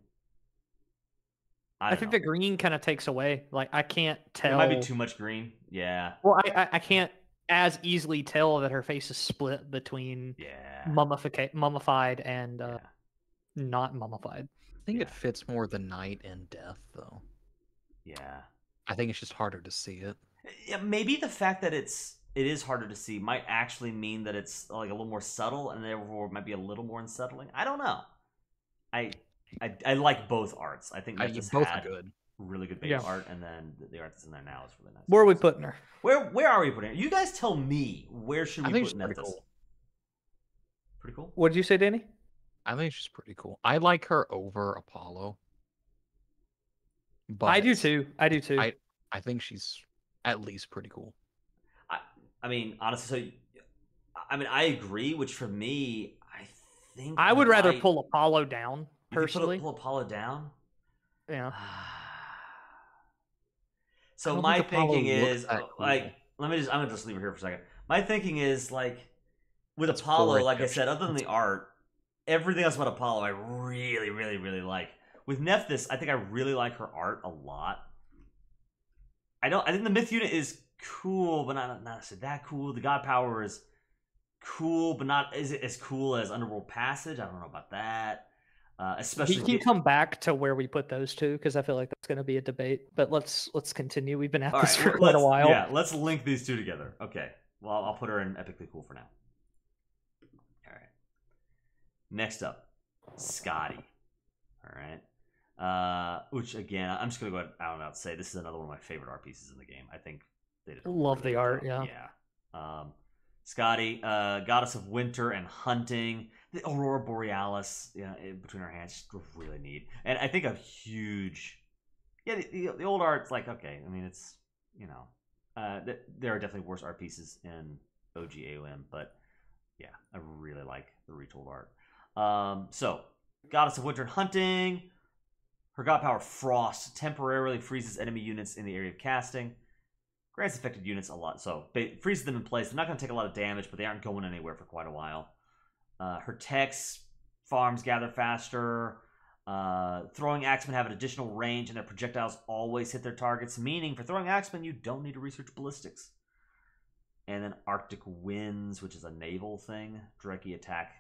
I think the green kind of takes away. Like, I can't tell. It might be too much green. Yeah. Well, I can't as easily tell that her face is split between mummified and not mummified. I think it fits more the night and death, though. Yeah. I think it's just harder to see it. Yeah, maybe the fact that it is harder to see might actually mean that it's like a little more subtle, and therefore might be a little more unsettling. I don't know. I like both arts. I think both are good. Really good beta art, and then the art that's in there now is really nice. Where are we putting her? Where are we putting her? You guys tell me. Where should we put Nephthys? Cool. Pretty cool. What did you say, Danny? I think she's pretty cool. I like her over Apollo. But I do too. I think she's at least pretty cool. I mean, honestly, so I mean, I agree. Which for me, I think I would rather pull Apollo down personally. Pull Apollo down. Yeah. So my thinking is like, I'm gonna just leave it here for a second. My thinking is like, with Apollo, like I said, other than the art, everything else about Apollo I really, really, really like. With Nephthys, I think I really like her art a lot. I think the myth unit is cool, but not necessarily that cool. The god power is cool, but not as cool as Underworld Passage. I don't know about that. Especially we can come back to where we put those two, because I feel like that's going to be a debate. But let's continue. We've been at this for quite a while. Yeah, let's link these two together. Okay. Well, I'll put her in epically cool for now. All right. Next up, Scotty. All right. Which again, I'm just gonna go out and out say this is another one of my favorite art pieces in the game. I think they did love the art. Yeah. Scotty, goddess of winter and hunting. The Aurora Borealis, between her hands, just really neat. And I think a huge, the old art's like, okay. I mean, it's there are definitely worse art pieces in OG AOM, but yeah, I really like the retooled art. So goddess of winter and hunting. Her god power, Frost, temporarily freezes enemy units in the area of casting. Grants affected units a lot, so freezes them in place. They're not going to take a lot of damage, but they aren't going anywhere for quite a while. Her techs, farms gather faster. Throwing axemen have an additional range, and their projectiles always hit their targets, meaning for throwing axemen, you don't need to research ballistics. And then Arctic Winds, which is a naval thing. Directly attack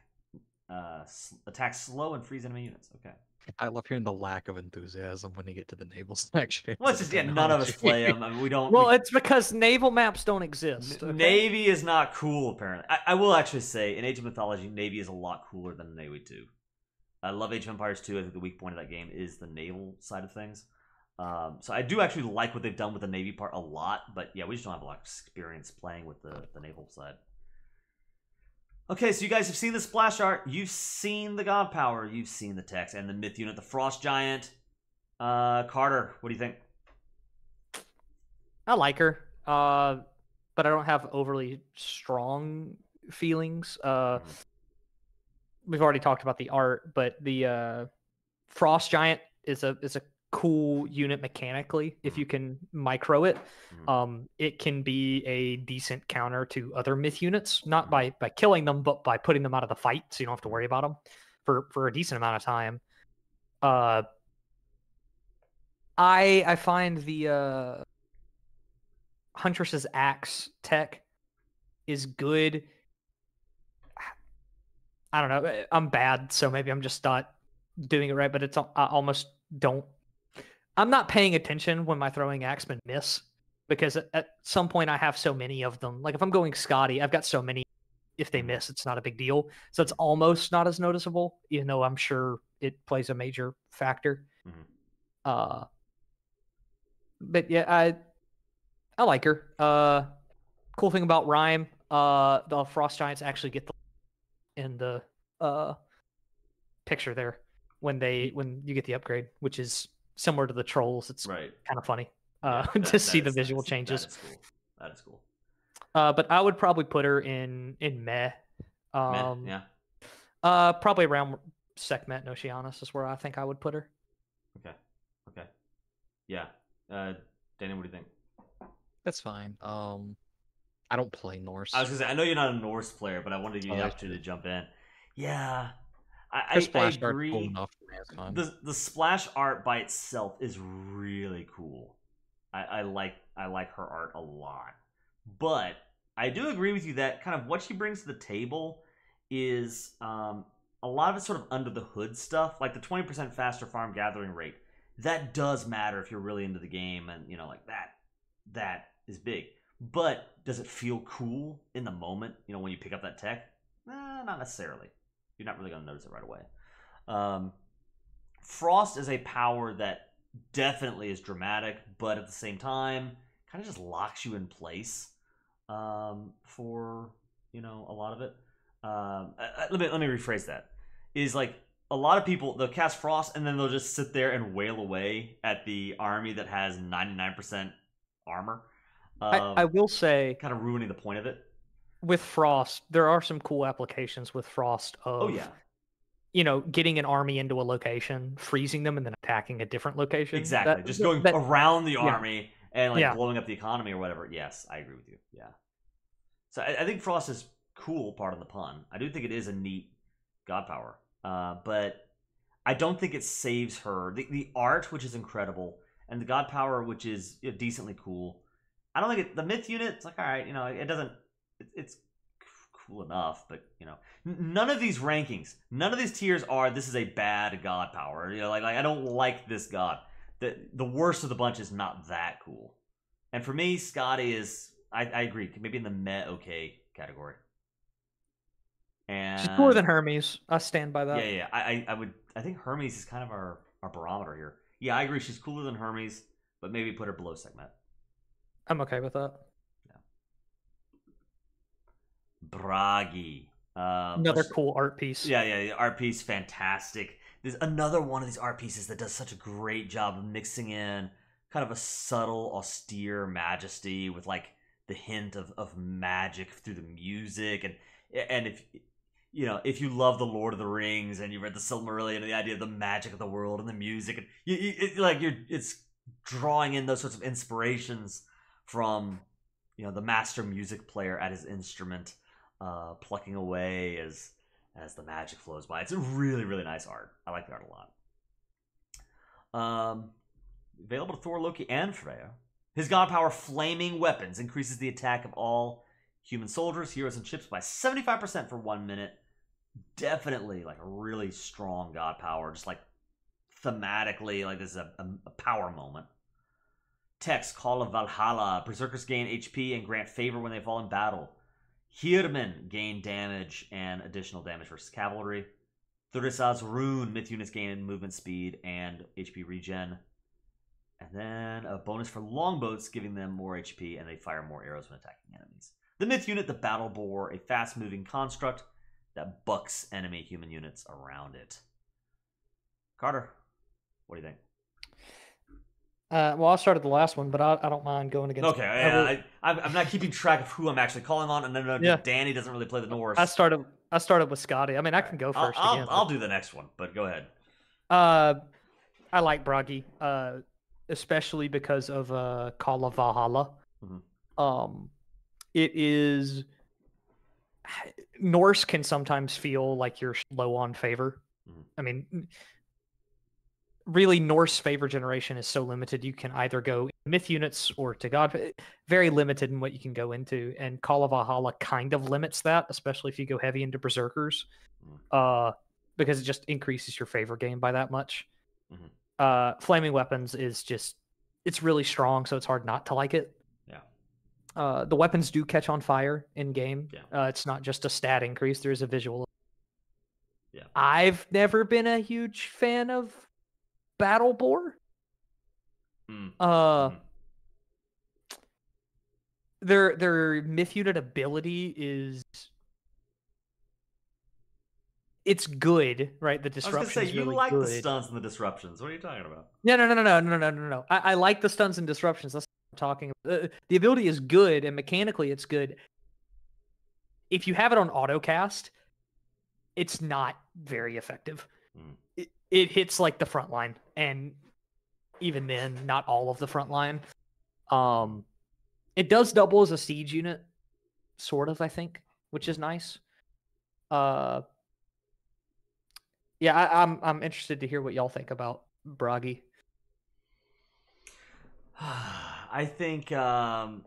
slow and freeze enemy units. Okay. I love hearing the lack of enthusiasm when you get to the naval section. Well, it's just, none of us play them. I mean, we don't. Well, it's because naval maps don't exist. Okay? Navy is not cool, apparently. I will actually say, in Age of Mythology, Navy is a lot cooler than Navy 2. I love Age of Empires 2. I think the weak point of that game is the naval side of things. So I do actually like what they've done with the Navy part a lot, but yeah, we just don't have a lot of experience playing with the naval side. Okay, so you guys have seen the splash art, you've seen the god power, you've seen the text, and the myth unit, the Frost Giant. Carter, what do you think? I like her, but I don't have overly strong feelings. We've already talked about the art, but the Frost Giant is a cool unit mechanically if you can micro it. It can be a decent counter to other myth units, not by killing them, but by putting them out of the fight, so you don't have to worry about them for a decent amount of time. I find the Huntress's axe tech is good. I don't know. I'm bad, so maybe I'm just not doing it right. But I almost don't. I'm not paying attention when my throwing axemen miss, because at some point I have so many of them. Like if I'm going Scotty, I've got so many. If they miss, it's not a big deal. So it's almost not as noticeable, even though I'm sure it plays a major factor. But yeah, I like her. Cool thing about Rhyme, the Frost Giants actually get in the picture there when you get the upgrade, which is similar to the trolls. It's kind of funny to see the visual changes. That is cool. But I would probably put her in Meh. Yeah. Probably around Sekhmet and Oceanus is where I think I would put her. Okay. Yeah. Danny, what do you think? That's fine. I don't play Norse. I was gonna say, I know you're not a Norse player, but I wanted to give you the opportunity to jump in. Yeah. Her splash I agree. Cool enough for me, it's fine. The splash art by itself is really cool. I like her art a lot. But I do agree with you that kind of what she brings to the table is a lot of it's sort of under the hood stuff, like the 20% faster farm gathering rate. That does matter if you're really into the game, and like that is big. But does it feel cool in the moment, when you pick up that tech? Not necessarily. You're not really going to notice it right away. Frost is a power that definitely is dramatic, but at the same time, kind of just locks you in place for, a lot of it. Let me rephrase that. Is like a lot of people, they'll cast Frost and then they'll just sit there and wail away at the army that has 99% armor. I will say, kind of ruining the point of it. With Frost, there are some cool applications with Frost of, getting an army into a location, freezing them, and then attacking a different location. Exactly. Just going around the army and blowing up the economy or whatever. Yes, I agree with you. Yeah. So I think Frost is cool, pardon the pun. I do think it is a neat god power. But I don't think it saves her. The art, which is incredible, and the god power, which is decently cool. I don't think the myth unit, it's like, all right, it doesn't, it's cool enough, but, none of these rankings, none of these tiers are, this is a bad god power. Like I don't like this god. The worst of the bunch is not that cool. And for me, Scotty is, I agree, maybe in the meh okay category. And she's cooler than Hermes. I stand by that. Yeah. I think Hermes is kind of our barometer here. Yeah, I agree. She's cooler than Hermes, but maybe put her below Sekhmet. I'm okay with that. Yeah. Bragi. Another cool art piece. Yeah, art piece, fantastic. There's another one of these art pieces that does such a great job of mixing in kind of a subtle, austere majesty with like the hint of magic through the music, and if if you love the Lord of the Rings and you read the Silmarillion and the idea of the magic of the world and the music, and it's drawing in those sorts of inspirations from the master music player at his instrument, plucking away as the magic flows by. It's a really, really nice art. I like the art a lot. Available to Thor, Loki, and Freya. His god power, Flaming Weapons, increases the attack of all human soldiers, heroes, and ships by 75% for 1 minute. Definitely like a really strong god power, just like thematically, like this is a power moment. Text, Call of Valhalla. Berserkers gain HP and grant favor when they fall in battle. Hyrmen gain damage and additional damage versus cavalry. Thurisaz's Rune. Myth units gain movement speed and HP regen. And then a bonus for longboats, giving them more HP and they fire more arrows when attacking enemies. The Myth unit, the Battle Boar, a fast-moving construct that bucks enemy human units around it. Carter, what do you think? Well, I started the last one, but I don't mind going against. Okay, yeah, I'm not keeping track of who I'm actually calling on, and then Danny doesn't really play the Norse. I started with Scotty. I mean, I can go first. I'll do the next one, but go ahead. I like Bragi, especially because of Call of Valhalla. Mm-hmm. It is. Norse can sometimes feel like you're low on favor. Mm-hmm. I mean, really, Norse favor generation is so limited. You can either go myth units or to God. Very limited in what you can go into. And Call of Valhalla kind of limits that, especially if you go heavy into Berserkers, because it just increases your favor game by that much. Mm-hmm. Flaming Weapons is just, it's really strong, so it's hard not to like it. The weapons do catch on fire in game. It's not just a stat increase. There's a visual. I've never been a huge fan of Battle Boar. Their myth unit ability is, it's good, right? The disruption. I was gonna say, you really like the stuns and the disruptions. What are you talking about? No. I like the stuns and disruptions. That's talking about. The ability is good and mechanically it's good. If you have it on autocast, it's not very effective. It hits like the front line, and even then not all of the front line. It does double as a siege unit, sort of, I think, which is nice. I'm interested to hear what y'all think about Bragi. I think I've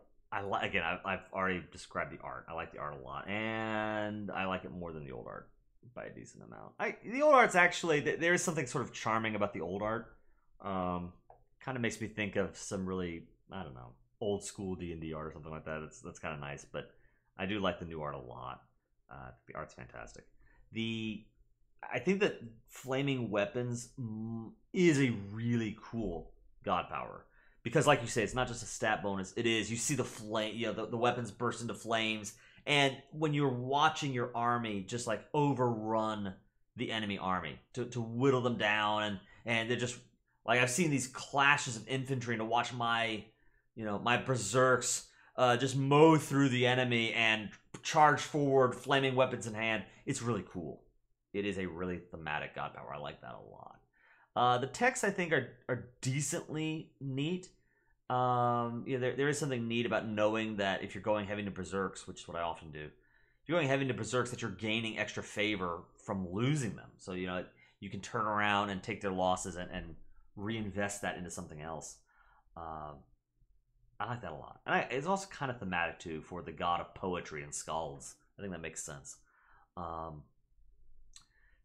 already described the art. I like the art a lot, and I like it more than the old art by a decent amount. The old art's actually, there is something sort of charming about the old art. Kind of makes me think of some really, I don't know, old school D&D art or something like that. That's kind of nice, but I do like the new art a lot. The art's fantastic. I think that Flaming Weapons is a really cool god power. Because, like you say, it's not just a stat bonus. It is. You see the flame. The weapons burst into flames, and when you're watching your army just like overrun the enemy army to whittle them down, and they're just like, I've seen these clashes of infantry, and to watch my berserks just mow through the enemy and charge forward, flaming weapons in hand. It's really cool. It is a really thematic god power. I like that a lot. The texts, I think, are decently neat. There is something neat about knowing that if you're going heavy into berserks, which is what I often do, if you're going heavy into berserks, that you're gaining extra favor from losing them. So you can turn around and take their losses and reinvest that into something else. I like that a lot, and it's also kind of thematic too for the god of poetry and skalds. I think that makes sense.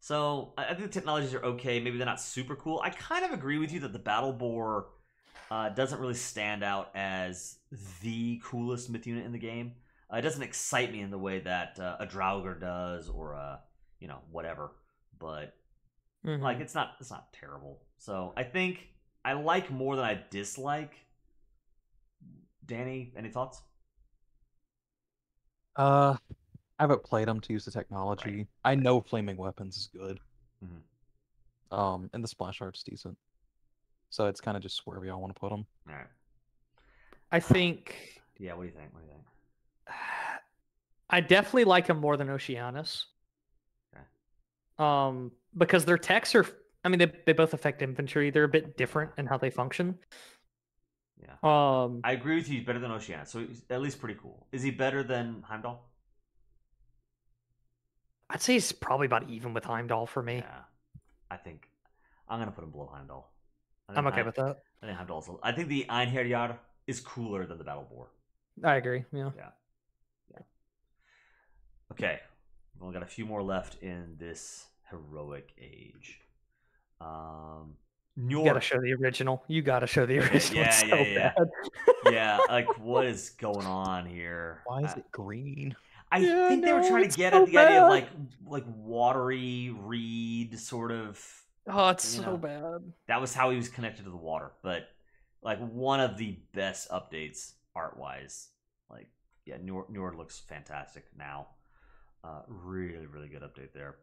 So I think the technologies are okay. Maybe they're not super cool. I kind of agree with you that the Battle Boar doesn't really stand out as the coolest myth unit in the game. It doesn't excite me in the way that a Draugr does, or whatever. But like, it's not terrible. So I think I like more than I dislike. Danny, any thoughts? I haven't played them to use the technology. Right. I know Flaming Weapons is good. Mm-hmm. And the splash art's decent. So it's kind of just wherever y'all want to put them. All right. I think. Yeah. What do you think? I definitely like him more than Oceanus. because their techs are. I mean, they both affect infantry. They're a bit different in how they function. Yeah. Um, I agree with you. He's better than Oceana, so he's at least pretty cool. Is he better than Heimdall? I'd say he's probably about even with Heimdall for me. Yeah. I think I'm gonna put him below Heimdall. I'm okay with that. I think Heimdall's. I think the Einherjar is cooler than the Battle Boar. I agree. Yeah. Yeah. Okay. We've only got a few more left in this heroic age. You gotta show the original. You gotta show the original. Yeah. Yeah, like what is going on here? Why is it green? I think they were trying to get at the idea of like watery reed sort of. Oh, it's so bad. That was how he was connected to the water, but like one of the best updates art wise. Like yeah, Njord looks fantastic now. Really, really good update there.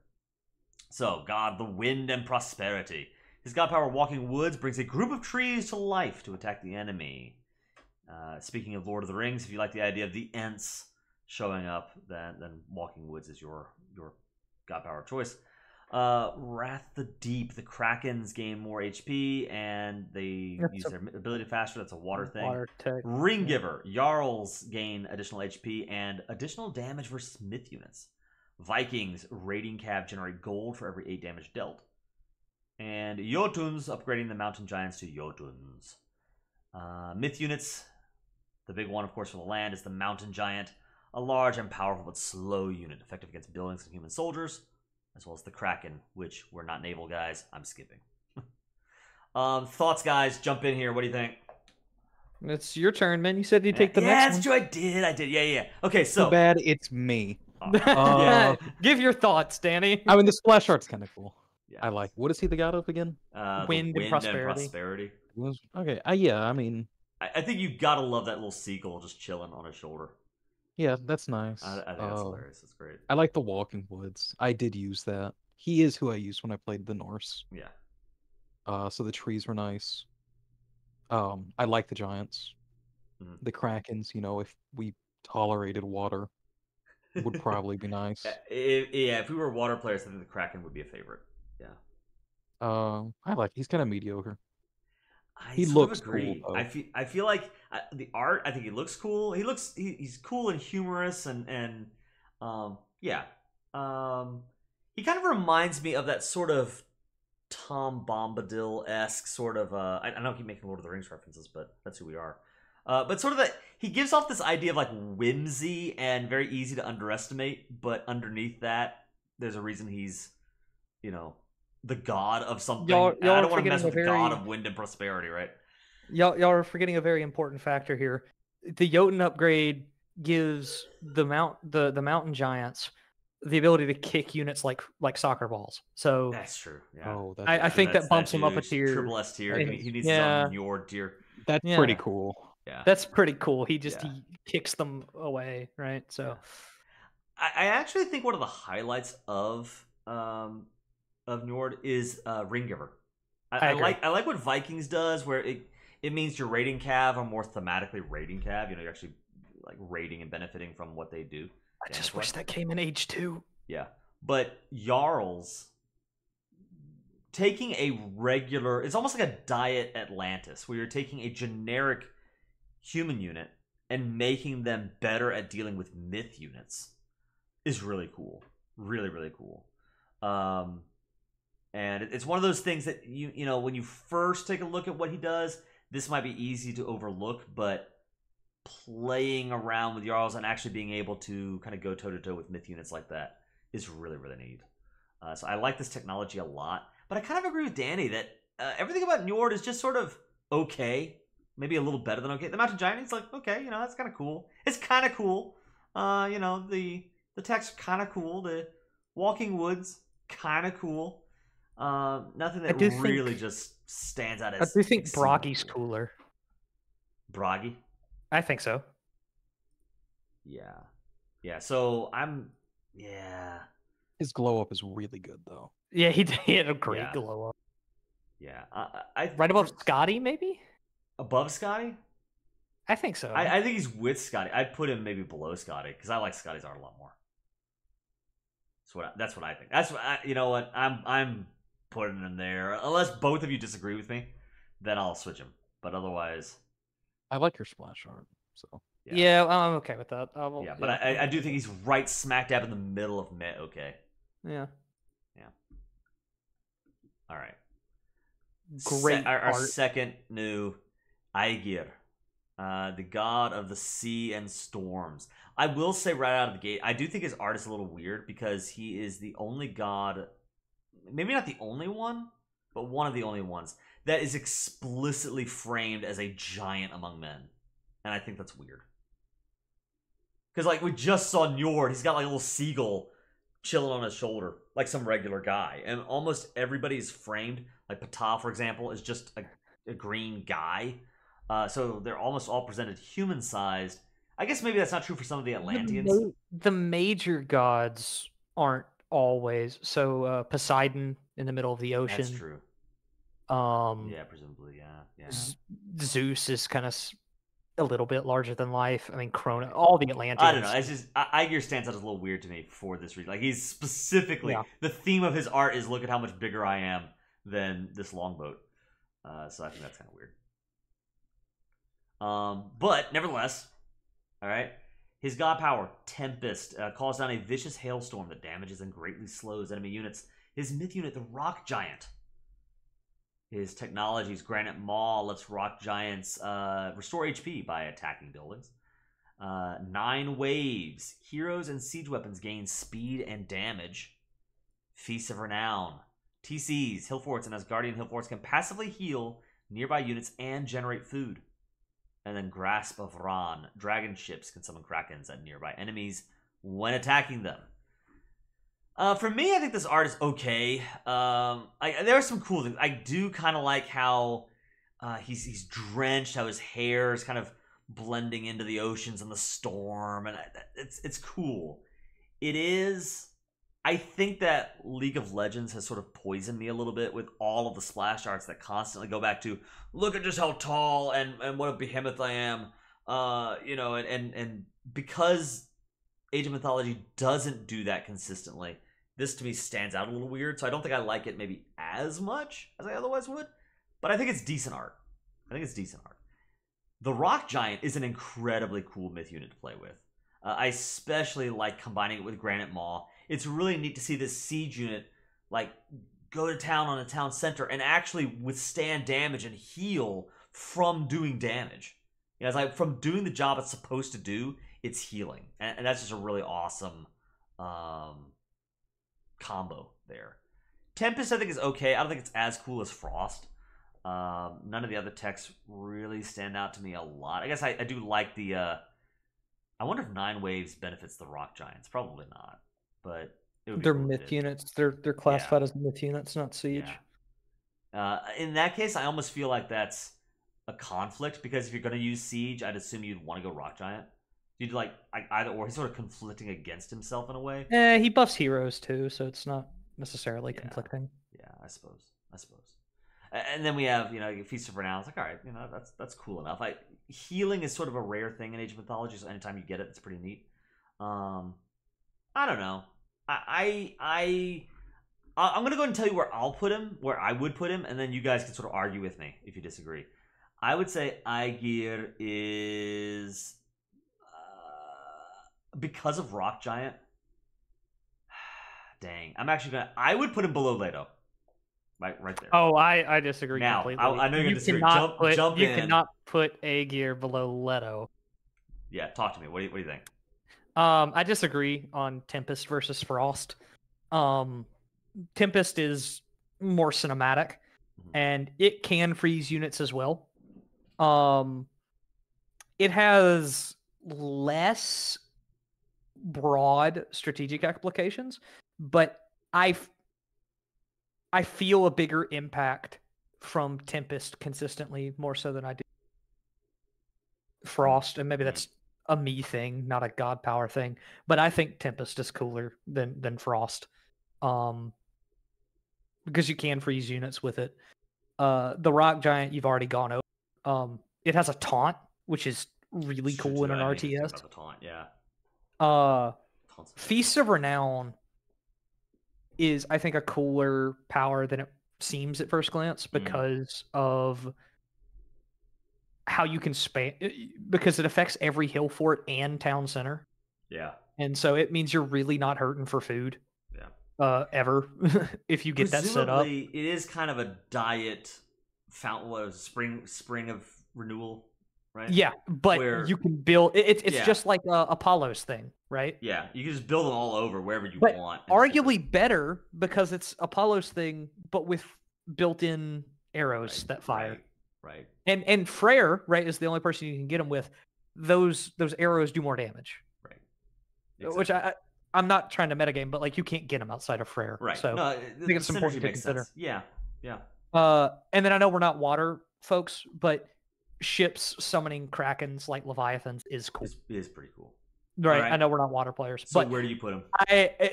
So, God, the wind and prosperity. His god power, Walking Woods, brings a group of trees to life to attack the enemy. Speaking of Lord of the Rings, if you like the idea of the Ents showing up, then Walking Woods is your god power choice. Wrath the Deep. The Krakens gain more HP, and they use their ability faster. That's a water thing. Water tech. Ringgiver. Jarls gain additional HP and additional damage versus myth units. Vikings. Raiding Cav generate gold for every 8 damage dealt. And Jotuns, upgrading the mountain giants to Jotuns. Myth units. The big one, of course, for the land is the mountain giant. A large and powerful but slow unit, effective against buildings and human soldiers. As well as the Kraken, which we're not naval guys. I'm skipping. Thoughts, guys? Jump in here. What do you think? It's your turn, man. You said you'd take the next one. Yeah, that's true. I did. Yeah. Okay, so Too bad it's me. Give your thoughts, Danny. I mean, the splash art's kind of cool. Yeah. I like. What is he the god of again? Wind and prosperity. Okay. Yeah. I mean, I think you gotta love that little seagull just chilling on his shoulder. yeah, that's nice. I think that's hilarious. That's great. I like the Walking Woods. I did use that. He is who I used when I played the Norse. Yeah. So the trees were nice. I like the giants. Mhm. The Krakens, if we tolerated water, would probably be nice. If we were water players, I think the Kraken would be a favorite. Yeah. He's kind of mediocre. He looks cool. Though. I feel like the art. I think he looks cool. He's cool and humorous and yeah. He kind of reminds me of that sort of Tom Bombadil-esque sort of. I don't keep making Lord of the Rings references, but that's who we are. But sort of that he gives off this idea of like whimsy and very easy to underestimate. But underneath that, there's a reason he's, the god of something. I don't want to mess with the god of wind and prosperity, right? Y'all are forgetting a very important factor here. The Jotun upgrade gives the mountain giants the ability to kick units like soccer balls. So that's true. Yeah. Oh, I think that bumps him up a tier. Triple S tier. He needs his own Njord tier. That's pretty cool. Yeah. That's pretty cool. He kicks them away, right? So I actually think one of the highlights of Njord is Ringgiver. I like what Vikings does, where it means your raiding cav are more thematically raiding cav. You're actually like raiding and benefiting from what they do. I just wish that came in Age 2. Yeah, but Jarls taking a regular, it's almost like a Diet Atlantis, where you're taking a generic human unit and making them better at dealing with myth units is really cool. Really, really cool. And it's one of those things that you know when you first take a look at what he does, this might be easy to overlook, but playing around with Jarls and actually being able to kind of go toe-to-toe with myth units like that is really, really neat. So I like this technology a lot, but I kind of agree with Danny that everything about Njord is just sort of okay, maybe a little better than okay. The Mountain Giant is like, okay, that's kind of cool. It's kind of cool. The tech's kind of cool. The Walking Woods, kind of cool. Nothing that really just stands out as. I do think Broggy's cooler. Broggy? I think so. Yeah. So his glow up is really good though. Yeah, he had a great glow up. Yeah, right above Scotty, maybe. Above Scotty? I think so. I think he's with Scotty. I'd put him maybe below Scotty because I like Scotty's art a lot more. That's what I think. That's what you know. What I'm putting him there. Unless both of you disagree with me, then I'll switch him. But otherwise, I like your splash art. So Yeah, I'm okay with that. yeah. But I do think he's right smack dab in the middle of Meh. Okay. Yeah. All right. Great Our art. second new Aegir, the god of the sea and storms. I will say right out of the gate, I do think his art is a little weird because he is the only god, maybe not the only one, but one of the only ones that is explicitly framed as a giant among men. And I think that's weird. Because, like, we just saw Njord, he's got like a little seagull chilling on his shoulder, like some regular guy. And almost everybody is framed, like Ptah, for example, is just a green guy. So they're almost all presented human-sized. I guess maybe that's not true for some of the Atlanteans. The major gods aren't always. So Poseidon in the middle of the ocean. That's true. Yeah, presumably, yeah. Zeus is kind of a little bit larger than life. I mean, all the Atlanteans. I don't know. It's just Aegir stands out as a little weird to me for this reason. Like, he's specifically the theme of his art is look at how much bigger I am than this longboat. So I think that's kind of weird. But nevertheless, all right. His god power, Tempest, calls down a vicious hailstorm that damages and greatly slows enemy units. His myth unit, the Rock Giant. His technologies, Granite Maw lets rock giants restore HP by attacking buildings. 9 waves. Heroes and siege weapons gain speed and damage. Feast of Renown. TCs, hill forts, and Asgardian hill forts can passively heal nearby units and generate food. And then Grasp of Ran. Dragon ships can summon krakens at nearby enemies when attacking them. For me, I think this art is okay. There are some cool things. I do kind of like how he's drenched, how his hair is kind of blending into the oceans and the storm, and it's cool. It is. I think that League of Legends has sort of poisoned me a little bit with all of the splash arts that constantly go back to look at just how tall and what a behemoth I am. And because Age of Mythology doesn't do that consistently, this to me stands out a little weird. So I don't think I like it maybe as much as I otherwise would, but I think it's decent art. The Rock Giant is an incredibly cool myth unit to play with. I especially like combining it with Granite Maw. It's really neat to see this siege unit like go to town on a town center and actually withstand damage and heal from doing damage. You know, it's like from doing the job it's supposed to do, it's healing, and that's just a really awesome combo there. Tempest I think is okay. I don't think it's as cool as Frost. None of the other techs really stand out to me a lot. I guess I do like the I wonder if 9 waves benefits the Rock Giants. Probably not, but they're myth units. They're classified as myth units, not siege. In that case, I almost feel like that's a conflict because if you're going to use siege, I'd assume you'd want to go Rock Giant. You'd like either or. He's sort of conflicting against himself in a way. He buffs heroes too, so it's not necessarily conflicting. Yeah, I suppose. And then we have, Feast of Renown. It's like, all right, that's cool enough. Healing is sort of a rare thing in Age of Mythology, so anytime you get it, it's pretty neat. I don't know. I'm gonna go ahead and tell you where I would put him, and then you guys can sort of argue with me if you disagree. I would say Aegir is because of Rock Giant. Dang, I would put him below Leto. Right there. Oh, I disagree completely. I know you're going to disagree. Jump in. You cannot put Aegir below Leto. Yeah, talk to me. What do you think? I disagree on Tempest versus Frost. Tempest is more cinematic, and it can freeze units as well. It has less broad strategic applications, but I feel a bigger impact from Tempest consistently, more so than I do Frost, and maybe that's a me thing, not a god power thing. But I think Tempest is cooler than Frost, because you can freeze units with it. The Rock Giant you've already gone over. It has a taunt, which is really cool in an RTS. About the taunt, yeah. Feast of Renown is, I think, a cooler power than it seems at first glance because of how you can span, because it affects every hill fort and town center. Yeah. And so it means you're really not hurting for food. Yeah. Ever if you get that set up. Presumably, it is kind of a diet fountain, spring of renewal, right? Yeah, but Where- you can build. It's Yeah. just like Apollo's thing, right? Yeah, you can just build them all over wherever you But want. arguably better because it's Apollo's thing, but with built-in arrows that fire. Right. And Freyr, right, is the only person you can get them with. Those arrows do more damage. Right. Which I'm not trying to metagame, but like you can't get them outside of Freyr. Right. So No, I think it's important to consider. Sense. Yeah. Yeah. And then I know we're not water folks, but ships summoning krakens like leviathans is cool. It is pretty cool. Right. Right. I know we're not water players, So but where do you put him?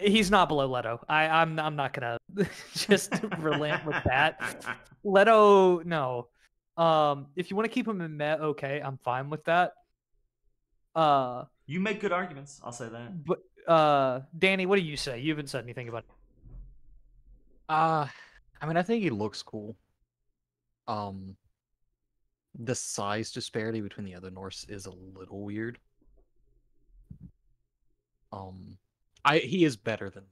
he's not below Leto. I'm not gonna just relent with that. Leto, no. If you want to keep him in Met, okay, I'm fine with that. You make good arguments. I'll say that. But Danny, what do you say? You haven't said anything about it. I mean, I think he looks cool. The size disparity between the other Norse is a little weird. He is better than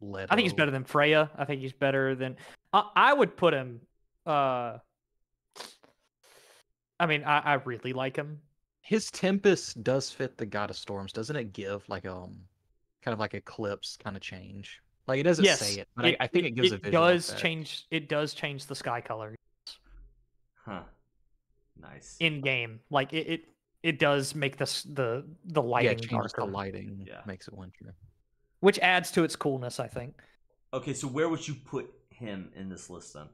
Leto. I think he's better than Freya. I think he's better than. I would put him. I mean, I really like him. His Tempest does fit the God of Storms, doesn't it? Give like kind of like eclipse kind of change. Like it doesn't say it, but I think it gives a visual effect. It does change the sky color. Huh. Nice. In game, like it does make the lighting changes darker. the lighting. Yeah. Makes it winter. Which adds to its coolness, I think. Okay, so where would you put him in this list then?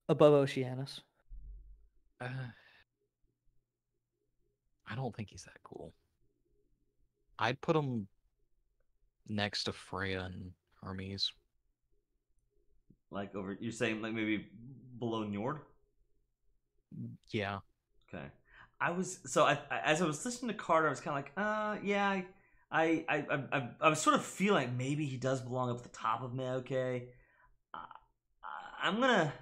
Above Oceanus. I don't think he's that cool. I'd put him next to Freya and Hermes. Like over, you're saying like maybe below Njord? Yeah. Okay. As I was listening to Carter, I was kind of like, yeah, I was sort of feeling like maybe he does belong up at the top of me. Okay. I'm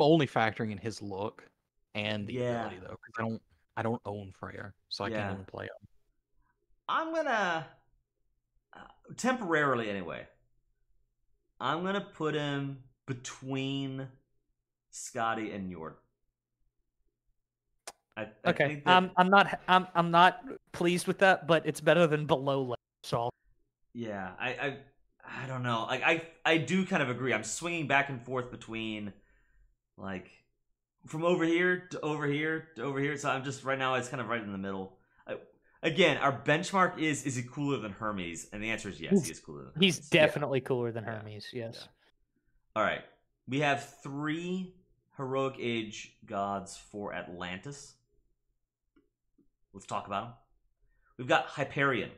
only factoring in his look and the Yeah. ability though, because I don't own Freyr, so I can't even play him. I'm gonna temporarily anyway. I'm gonna put him between Scotty and Njord. I Okay, think that, I'm not pleased with that, but it's better than below Leto. So yeah, I don't know. Like I do kind of agree. I'm swinging back and forth between like from over here to over here to over here. So I'm just right now it's kind of right in the middle. Again, our benchmark is he cooler than Hermes? And the answer is yes, he is cooler than Hermes. He's definitely cooler than Hermes. Yes. Yeah. All right. We have 3 heroic age gods for Atlantis. Let's talk about them. We've got Hyperion,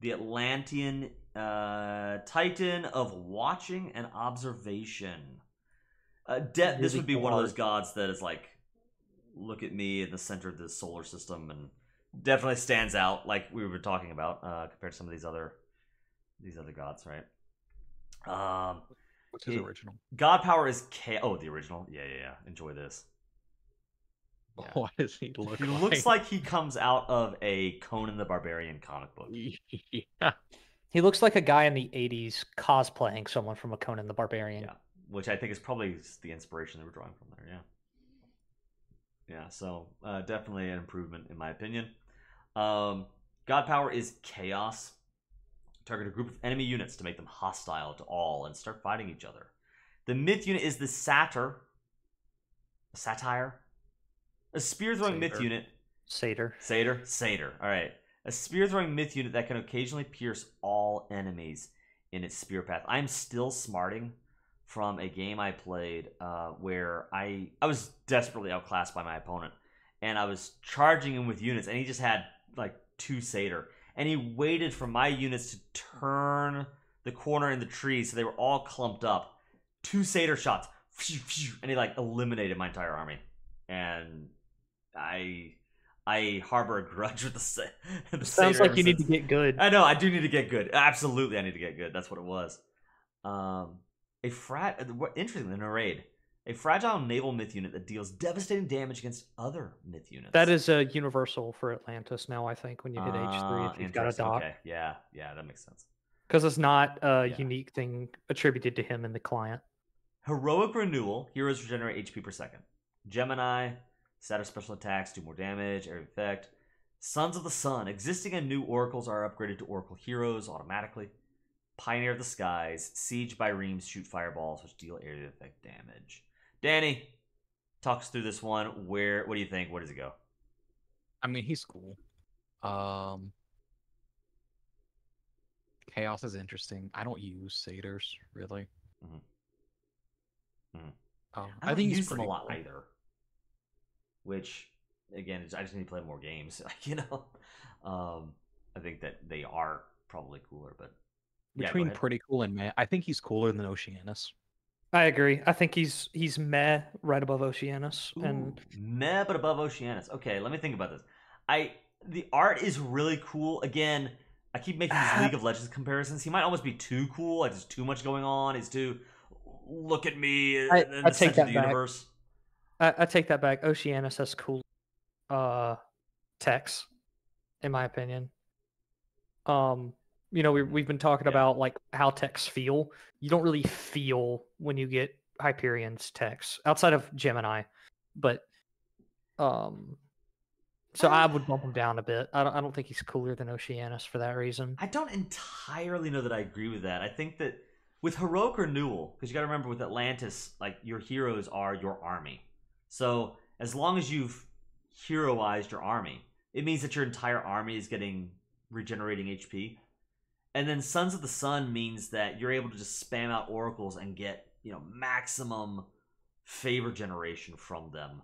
the Atlantean titan of watching and observation. This would be one of those gods that is like, look at me in the center of the solar system, and definitely stands out, like we were talking about, compared to some of these other gods, right? What's his original? God power is the original. Yeah. Enjoy this. Yeah. Why does he look? He looks like he comes out of a Conan the Barbarian comic book. Yeah. He looks like a guy in the '80s cosplaying someone from a Conan the Barbarian. Yeah, which I think is probably the inspiration they were drawing from there. Yeah. So definitely an improvement in my opinion. God power is chaos. Target a group of enemy units to make them hostile to all and start fighting each other. The myth unit is the satire. A spear-throwing myth unit. Satyr. All right. A spear-throwing myth unit that can occasionally pierce all enemies in its spear path. I'm still smarting from a game I played where I was desperately outclassed by my opponent. And I was charging him with units, and he just had like 2 satyr. And he waited for my units to turn the corner in the trees so they were all clumped up. 2 satyr shots. And he like eliminated my entire army. And I I harbor a grudge with the Sounds satyr like ever you need to since. get good. I know, I do need to get good. Absolutely, I need to get good. That's what it was. Interestingly, in a raid, a fragile naval myth unit that deals devastating damage against other myth units. That is a universal for Atlantis now, I think, when you hit H3 if you've got a Interesting. dock. Okay, yeah, that makes sense. Because it's not a Yeah. unique thing attributed to him in the client. Heroic Renewal. Heroes regenerate HP per second. Gemini. Satyr special attacks do more damage. Area effect. Sons of the Sun. Existing and new oracles are upgraded to oracle heroes automatically. Pioneer of the Skies. Siege by Reams shoot fireballs which deal area effect damage. Danny, talk us through this one. What do you think? Where does it go? I mean, he's cool. Chaos is interesting. I don't use satyrs really. I think he's use them pretty a lot cool. either. Which, again, I just need to play more games. I think that they are probably cooler, but Between pretty cool and meh, I think he's cooler than Oceanus. I agree. I think he's meh right above Oceanus. And meh, but above Oceanus. Okay, let me think about this. The art is really cool. Again, I keep making these League of Legends comparisons. He might almost be too cool. Like there's too much going on. He's too look at me in the center of the universe. I take that back. Oceanus has cool techs, in my opinion. We've been talking about like how techs feel. You don't really feel when you get Hyperion's techs outside of Gemini, but so I would bump him down a bit. I don't think he's cooler than Oceanus for that reason. I don't entirely know that I agree with that. I think that with Heroic Renewal, because you got to remember with Atlantis, like your heroes are your army. So as long as you've heroized your army, it means that your entire army is getting regenerating HP. And then Sons of the Sun means that you're able to just spam out oracles and get maximum favor generation from them.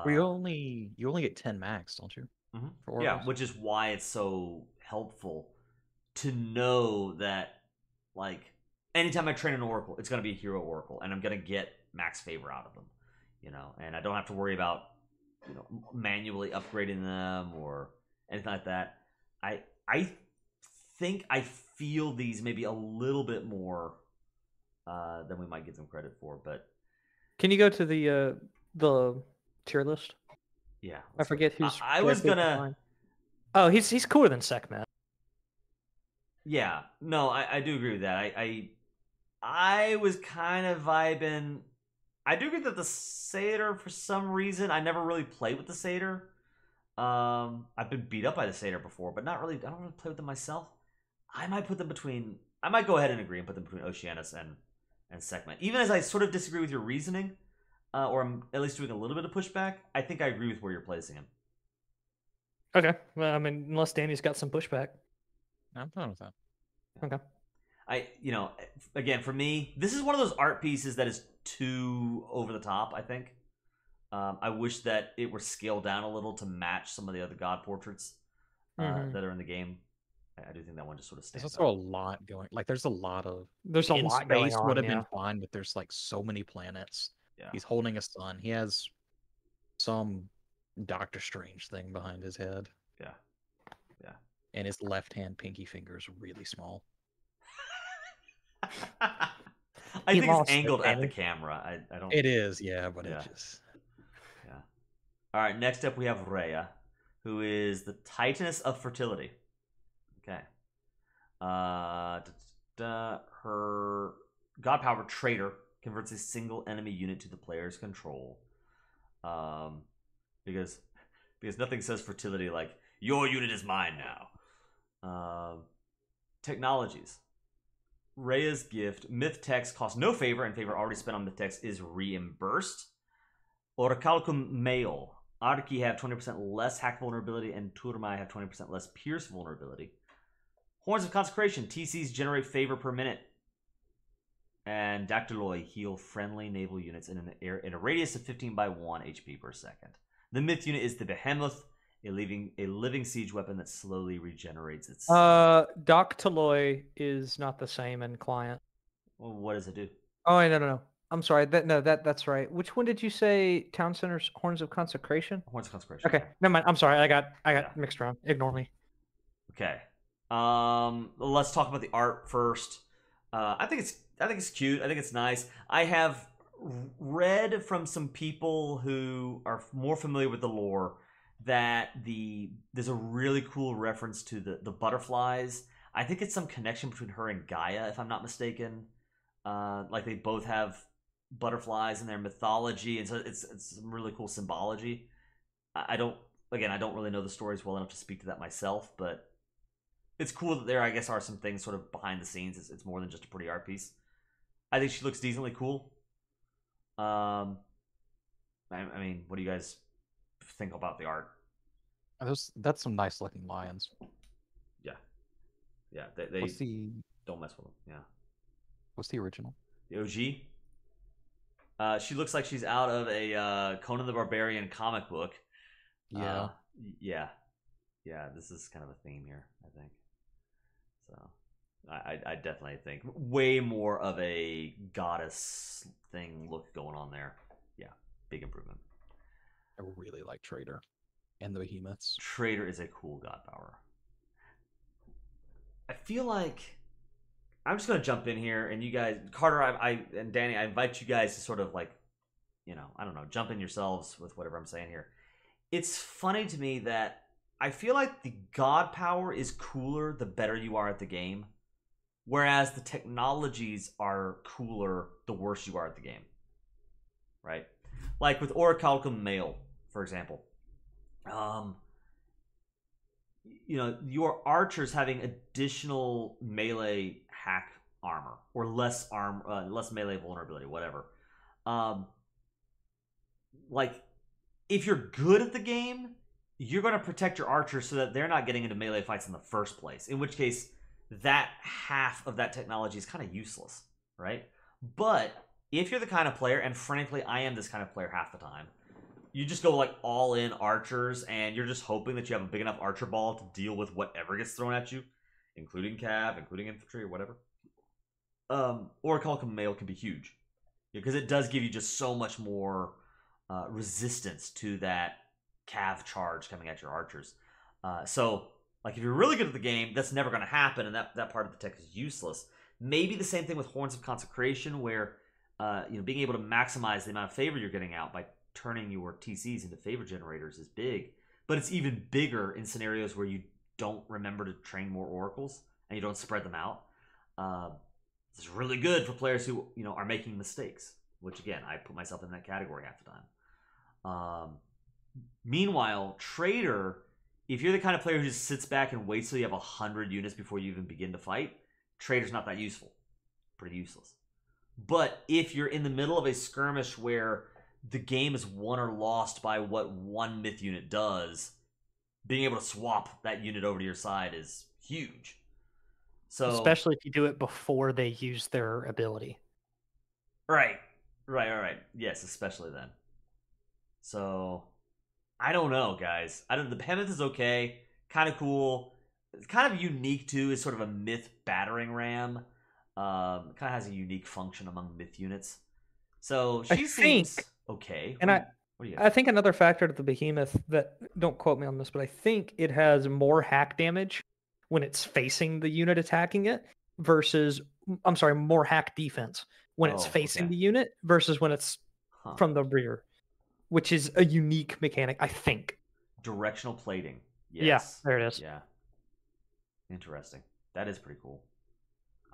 You only get 10 max, don't you? Mm-hmm. Yeah, which is why it's so helpful to know that, like, anytime I train an oracle, it's going to be a hero oracle, and I'm going to get max favor out of them, and I don't have to worry about, manually upgrading them or anything like that. I think I feel these maybe a little bit more than we might give them credit for, but can you go to the tier list? Yeah, I forget who's. I was gonna. Oh, he's cooler than Sekhmet. Yeah, no, I do agree with that. I was kind of vibing. I do agree that the Satyr, for some reason, I never really played with the Satyr. I've been beat up by the Satyr before, but not really. I don't really play with them myself. I might put them between. I might go ahead and agree and put them between Oceanus and Sekhmet. Even as I sort of disagree with your reasoning, or I'm at least doing a little bit of pushback, I think I agree with where you're placing him. Okay, well, I mean, unless Danny's got some pushback, I'm fine with that. Okay. Again, for me, this is one of those art pieces that is too over the top, I think. I wish that it were scaled down a little to match some of the other god portraits that are in the game. I do think that one just sort of stands There's also a lot going. Like, there's a lot going on. Would have been fine, but there's like so many planets. Yeah. He's holding a sun. He has some Doctor Strange thing behind his head. Yeah. And his left hand pinky finger is really small. I think it's angled at the camera. I don't. It is, yeah, but Yeah. it just. Yeah. All right. Next up, we have Rhea, who is the Titaness of Fertility. Okay. Her God Power Traitor converts a single enemy unit to the player's control. Because nothing says fertility like your unit is mine now. Technologies. Rhea's gift. Myth text costs no favor, and favor already spent on myth text is reimbursed. Orichalcum Mail. Arki have 20% less hack vulnerability, and Turmai have 20% less pierce vulnerability. Horns of Consecration. TCs generate favor per minute. And Dactyloi heal friendly naval units in a radius of 15 by 1 HP per second. The myth unit is the Behemoth, a living siege weapon that slowly regenerates itself. Dactyloi is not the same in client. Well, what does it do? Oh, no. I'm sorry. That's right. Which one did you say? Town Center's Horns of Consecration. Horns of Consecration. Okay, Yeah. never mind. I'm sorry. I got Yeah. mixed around. Ignore me. Okay. Let's talk about the art first. I think it's cute. I think it's nice. I have read from some people who are more familiar with the lore that there's a really cool reference to the butterflies. I think it's some connection between her and Gaia, if I'm not mistaken. Like they both have butterflies in their mythology, and so it's some really cool symbology. I don't really know the stories well enough to speak to that myself, but it's cool that there, I guess, are some things sort of behind the scenes. It's more than just a pretty art piece. I think she looks decently cool. I mean, what do you guys think about the art? That's some nice looking lions. Yeah, they What's the don't mess with them. Yeah, what's the original? the OG. She looks like she's out of a Conan the Barbarian comic book. Yeah. Yeah. This is kind of a theme here, I think. So, I definitely think way more of a goddess thing look going on there. Yeah, big improvement. I really like Trader and the behemoths. Trader is a cool god power. I feel like I'm just gonna jump in here, and you guys, Carter, I and Danny, I invite you guys to sort of like, I don't know, jump in yourselves with whatever I'm saying here. It's funny to me that I feel like the god power is cooler the better you are at the game, whereas the technologies are cooler the worse you are at the game. Right? Like with Orichalcum Mail, for example. Your archers having additional melee hack armor or less less melee vulnerability, whatever. Like if you're good at the game, you're going to protect your archers so that they're not getting into melee fights in the first place. In which case, that half of that technology is kind of useless, right? But if you're the kind of player, and frankly, I am this kind of player half the time, you just go like all in archers, and you're just hoping that you have a big enough archer ball to deal with whatever gets thrown at you, including cav, including infantry, or whatever. Orichalcum Mail can be huge because it does give you just so much more resistance to that cav charge coming at your archers. So, like, if you're really good at the game, that's never going to happen, and that part of the tech is useless. Maybe the same thing with Horns of Consecration, where being able to maximize the amount of favor you're getting out by turning your TCs into favor generators is big, but it's even bigger in scenarios where you don't remember to train more oracles and you don't spread them out. It's really good for players who are making mistakes, which again, I put myself in that category half the time. Meanwhile, Trader, if you're the kind of player who just sits back and waits till you have 100 units before you even begin to fight, Trader's not that useful. Pretty useless. But if you're in the middle of a skirmish where the game is won or lost by what one myth unit does, being able to swap that unit over to your side is huge. So especially if you do it before they use their ability. Right. Yes, especially then. So I don't know, guys. The behemoth is okay, kind of cool. It's kind of unique too. It's sort of a myth battering ram. Kind of has a unique function among myth units. So she seems okay. And I think another factor to the behemoth that, don't quote me on this, but I think it has more hack damage when it's facing the unit attacking it versus, I'm sorry, more hack defense when it's facing the unit versus when it's from the rear, which is a unique mechanic, I think. Directional plating. Yes. Yeah, there it is. Yeah. Interesting. That is pretty cool.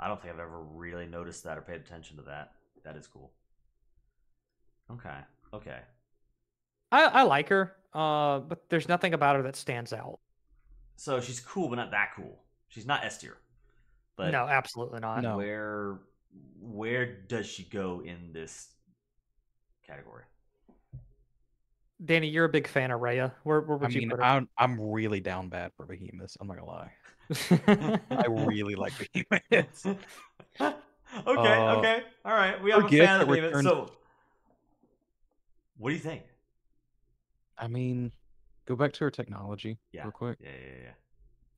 I don't think I've ever really noticed that or paid attention to that. That is cool. Okay. I like her, but there's nothing about her that stands out. So she's cool, but not that cool. She's not S tier. But no, absolutely not. No. Where does she go in this category? Danny, you're a big fan of Rhea. Where would you put her? I'm really down bad for behemoths. I'm not gonna lie. I really like behemoths. Okay. All right. We have a fan of behemoths. So, what do you think? I mean, go back to her technology real quick. Yeah.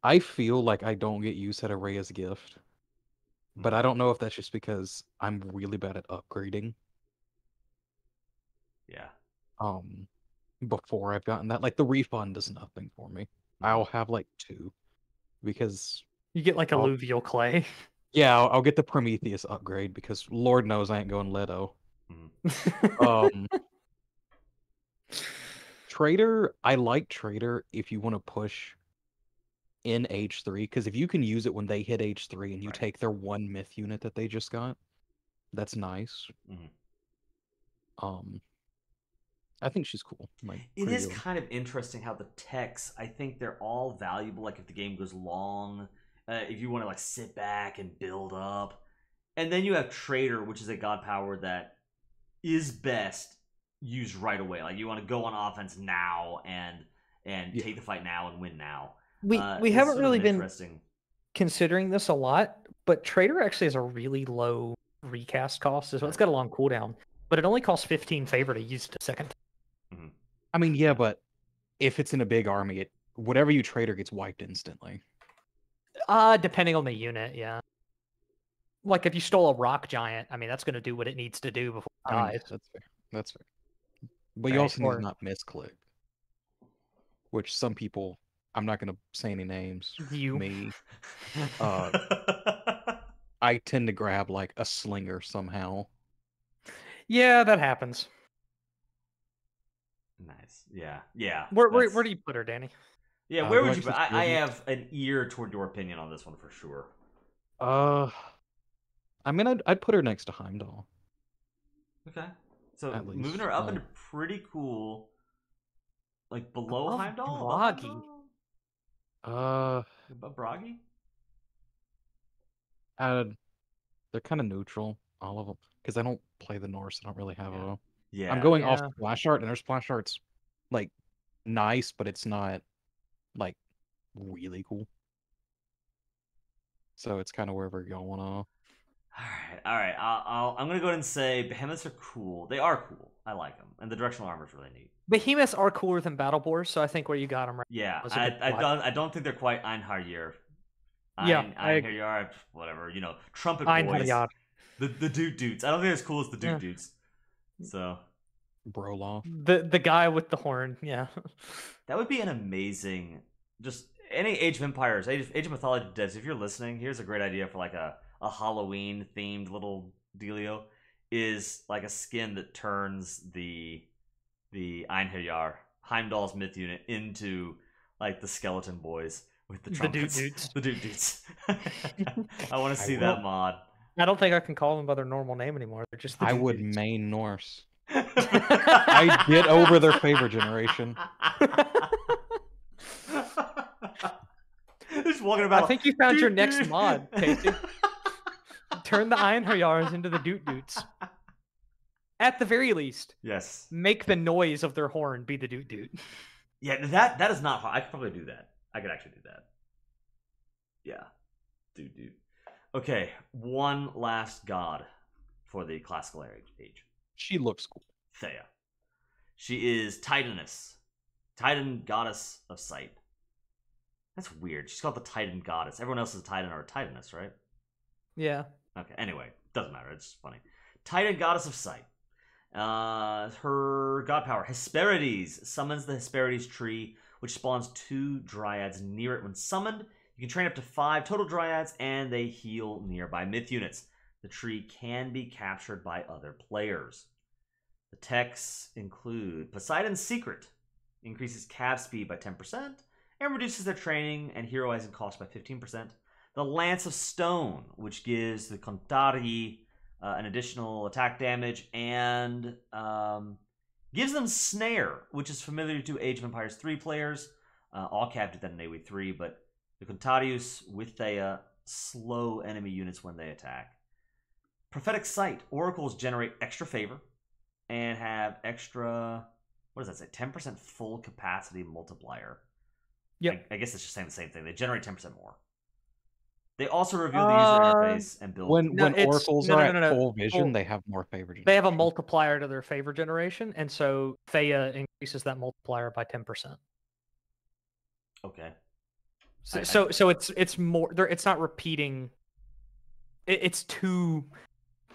I feel like I don't get use out of Rhea's gift, but I don't know if that's just because I'm really bad at upgrading. Yeah. Before I've gotten that. Like the refund does nothing for me. I'll have like 2 because You get like I'll- alluvial clay. yeah, I'll get the Prometheus upgrade because Lord knows I ain't going Leto. Mhm. Trader, I like Trader if you want to push in H3 because if you can use it when they hit H3 and you Right. take their 1 myth unit that they just got, that's nice. Mhm. I think she's cool. Like, It pretty is good. kind of interesting how the techs, I think they're all valuable. Like if the game goes long, if you want to like sit back and build up, and then you have Trader, which is a god power that is best used right away. Like you want to go on offense now and take the fight now and win now. We It's haven't sort of really an been interesting. considering this a lot, but Trader actually has a really low recast cost as well. It's got a long cooldown, but it only costs 15 favor to use it a second. Mhm. I mean, yeah, but if it's in a big army, whatever you Trader gets wiped instantly. Depending on the unit, yeah. Like if you stole a rock giant, I mean that's going to do what it needs to do before it I mean, dies. that's fair. That's fair. But you Right, also need or- to not misclick. Which some people, I'm not gonna say any names. You. Me, I tend to grab like a slinger somehow. Yeah, that happens. Nice. Yeah. Yeah. Where that's- do you put her, Danny? Yeah. Where do would I you? choose I Radiant? have an ear toward your opinion on this one for sure. I mean, I'd put her next to Heimdall. Okay. So At moving least, her up like- into pretty cool. Like below Above Heimdall? Bragi. Above Bragi? They're kind of neutral, all of them, because I don't play the Norse. I don't really have a. Yeah. I'm going off Yeah. splash art, and their splash art's like nice, but it's not like really cool. So it's kind of wherever you want to. All right. I'm gonna go ahead and say behemoths are cool. They are cool. I like them, and the directional armor is really neat. Behemoths are cooler than battle boars, so I think where you got them right. Yeah, was a good I plot. don't think they're quite Einharjar. Yeah, I agree. Einharjar, whatever. You know, trumpet Einhard boys. Yard. The dude dudes. I don't think they're as cool as the dude Yeah. dudes. So Broloff. The guy with the horn, yeah. that would be an amazing. Just any Age of Empires, Age of Mythology devs. If you're listening, here's a great idea for like a Halloween themed little dealio. Is like a skin that turns the Einherjar, Heimdall's myth unit, into like the skeleton boys with the trumpets. The dude dudes. I want to see that mod. I don't think I can call them by their normal name anymore. They're just the I dude would dudes. main Norse. I get over their favor generation. Just walking about. I think you found your next dude. mod, Casey. Turn the Einherjars into the doot doots. At the very least, Yes. make the noise of their horn be the doot doot. Yeah, that is not hard. I could probably do that. I could actually do that. Yeah. Dude. Okay, one last god for the classical age. She looks cool. Thea. She is Titaness. Titan goddess of sight. That's weird. She's called the Titan goddess. Everyone else is a Titan or a Titaness, right? Yeah. Okay, anyway, doesn't matter. It's just funny. Titan goddess of sight. Her god power, Hesperides, summons the Hesperides tree, which spawns 2 dryads near it when summoned. You can train up to 5 total dryads, and they heal nearby myth units. The tree can be captured by other players. The techs include Poseidon's Secret, increases cav speed by 10%, and reduces their training and heroizing cost by 15%. The Lance of Stone, which gives the Contari an additional attack damage, and gives them Snare, which is familiar to Age of Empires 3 players. All cav did that in AoE 3, but the Contarius with Thea slow enemy units when they attack. Prophetic Sight. Oracles generate extra favor and have extra, what does that say? 10% full capacity multiplier. Yep. I guess it's just saying the same thing. They generate 10% more. They also reveal the user interface and build. When oracles are at full vision, Full- they have more favor generation. They have a multiplier to their favor generation, and so Thea increases that multiplier by 10%. Okay. So it's more. It's not repeating. It's two.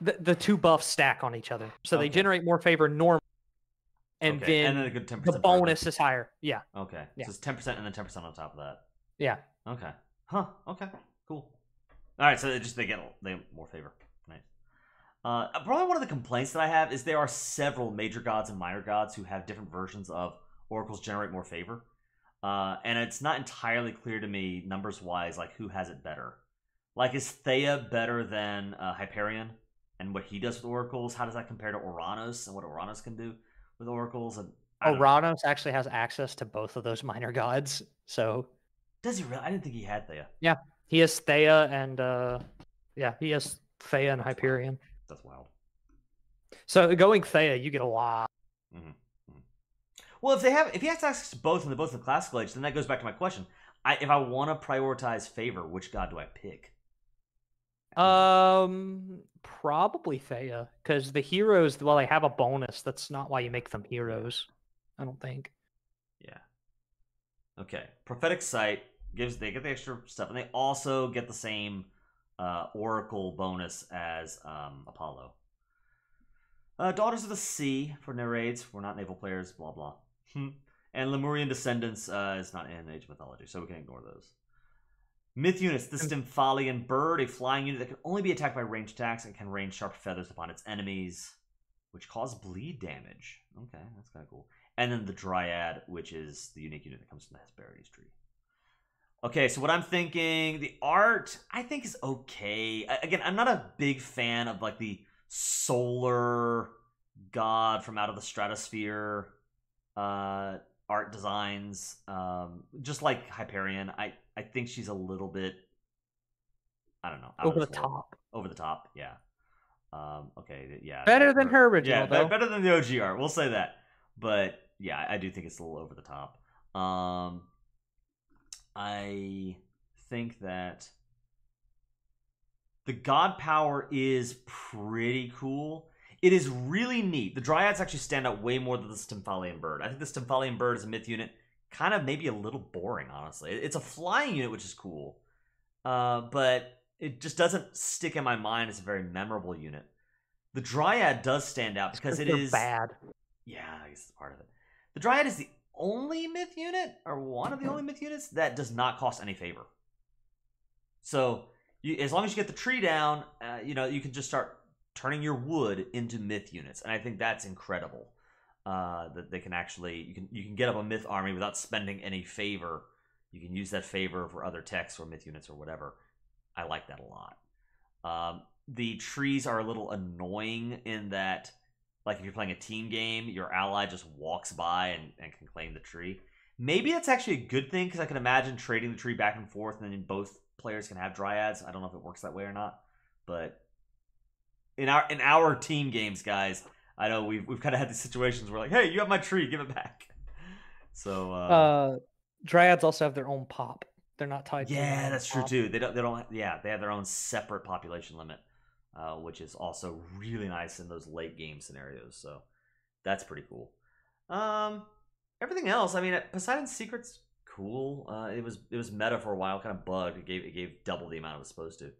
The 2 buffs stack on each other, so they Okay. generate more favor normally. and Okay, then and then a good 10% the further. bonus is higher. Yeah. Okay, Yeah. so it's 10% and then 10% on top of that. Yeah. Okay. Huh. Okay. Cool. All right. So they get more favor. Nice. Probably one of the complaints that I have is there are several major gods and minor gods who have different versions of oracles generate more favor, and it's not entirely clear to me numbers wise like who has it better. Like, is Thea better than Hyperion and what he does with oracles? How does that compare to Oranos and what Oranos can do with oracles? And Oranos actually has access to both of those minor gods. So does he really? I didn't think he had Thea. yeah, he has Thea and he has Thea and Hyperion. That's wild. So going Thea, you get a lot. Mm-hmm. Mm-hmm. Well, if he has access to both and they're both in the classical age, then that goes back to my question. If I want to prioritize favor, which god do I pick? Probably Thea, because the heroes, well, they have a bonus. That's not why you make them heroes. I don't think. Yeah. Okay. Prophetic Sight they get the extra stuff, and they also get the same oracle bonus as Apollo. Daughters of the Sea for narrates. We're not naval players. Blah blah. And Lemurian Descendants is not in Age of Mythology, so we can ignore those. Myth units, the Stymphalian Bird, a flying unit that can only be attacked by ranged attacks and can rain sharp feathers upon its enemies, which cause bleed damage. Okay, that's kind of cool. And then the Dryad, which is the unique unit that comes from the Hesperides tree. Okay, so what I'm thinking, the art, I think is okay. Again, I'm not a big fan of like the solar god from out of the stratosphere art designs. Just like Hyperion, I think she's a little bit, I don't know, over the top. Over the top, yeah. Okay, yeah. Better than her original, though. Better than the OG art. We'll say that. But yeah, I do think it's a little over the top. I think that the god power is pretty cool. It is really neat. The Dryads actually stand out way more than the Stymphalian Bird. I think the Stymphalian Bird is a myth unit, kind of maybe a little boring, honestly. It's a flying unit, which is cool. But it just doesn't stick in my mind as a very memorable unit. The Dryad does stand out because it is bad. Yeah, I guess it's part of it. The Dryad is the only myth unit, or one of the only myth units, that does not cost any favor. So, as long as you get the tree down, you can just start turning your wood into myth units, and I think that's incredible. That they can actually, you can get up a myth army without spending any favor. You can use that favor for other techs or myth units or whatever. I like that a lot. The trees are a little annoying in that, like if you're playing a team game, your ally just walks by and can claim the tree. Maybe that's actually a good thing, because I can imagine trading the tree back and forth, and then both players can have Dryads. I don't know if it works that way or not, but in our team games, guys, I know we've kind of had these situations where like, hey, you have my tree, give it back. So Dryads also have their own pop. They're not tied. Yeah, that's true too. They don't. Yeah, they have their own separate population limit, which is also really nice in those late game scenarios. So that's pretty cool. Everything else, I mean, Poseidon's Secret's cool. It was meta for a while, kind of bugged. It gave double the amount it was supposed to.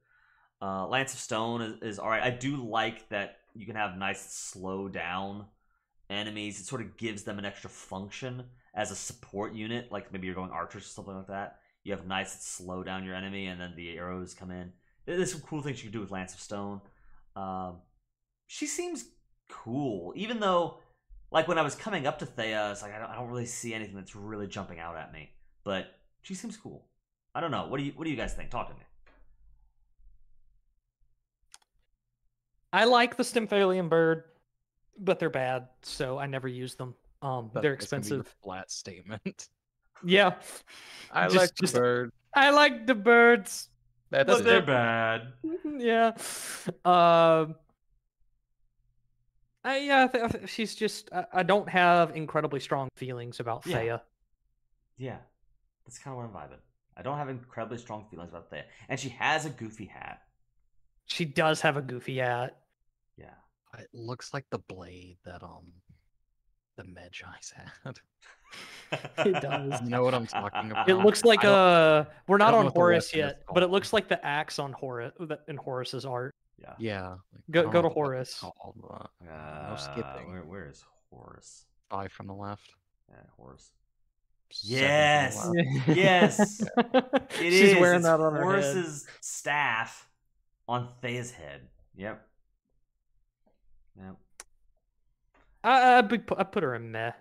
Lance of Stone is all right. I do like that you can have nice slow down enemies. It sort of gives them an extra function as a support unit. Like maybe you're going archers or something like that. You have nice slow down your enemy, and then the arrows come in. There's some cool things you can do with Lance of Stone. She seems cool, even though, like when I was coming up to Thea, it's like I don't really see anything that's really jumping out at me. But she seems cool. I don't know. What do you guys think? Talk to me. I like the Stymphalian Bird, but they're bad, so I never use them. They're expensive. Flat statement. Yeah. I like the bird. I like the birds. But they're bad. Yeah. She's just. I don't have incredibly strong feelings about Thea. Yeah, that's kind of what I'm vibing. I don't have incredibly strong feelings about Thea, and she has a goofy hat. She does have a goofy hat. Yeah. It looks like the blade that the Medjai's had. It does. You know what I'm talking about? It looks like we're not on Horus yet, but it called. looks like the axe on Horus in Horus's art. Yeah. Go to Horus. No skipping. Where is Horus? 5 from the left. Yeah, horse. 7 Yes. from the left. Yes. It She's is. wearing It's that on her head. horse's staff on Thea's head. Yep. Yep. I put her in meh,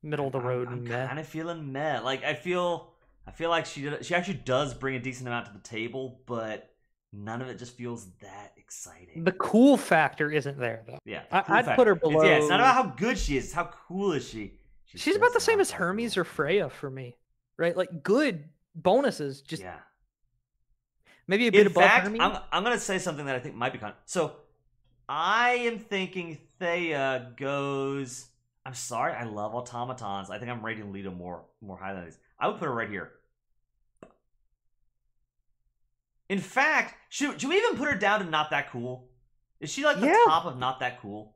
middle of the road. I'm meh. kind of feeling meh. Like I feel like she actually does bring a decent amount to the table, but none of it just feels that exciting. The cool factor isn't there though. Yeah, I'd put her below. It's not about how good she is; it's how cool is she. She's about the same as Hermes or Freya for me, right? Like good bonuses, just yeah. maybe a bit above Hermes. I'm gonna say something that I think might be so. I am thinking Thea goes. I'm sorry, I love automatons. I think I'm rating Lita more high than these. I would put her right here. In fact, should we even put her down to not that cool? Is she like the top of not that cool?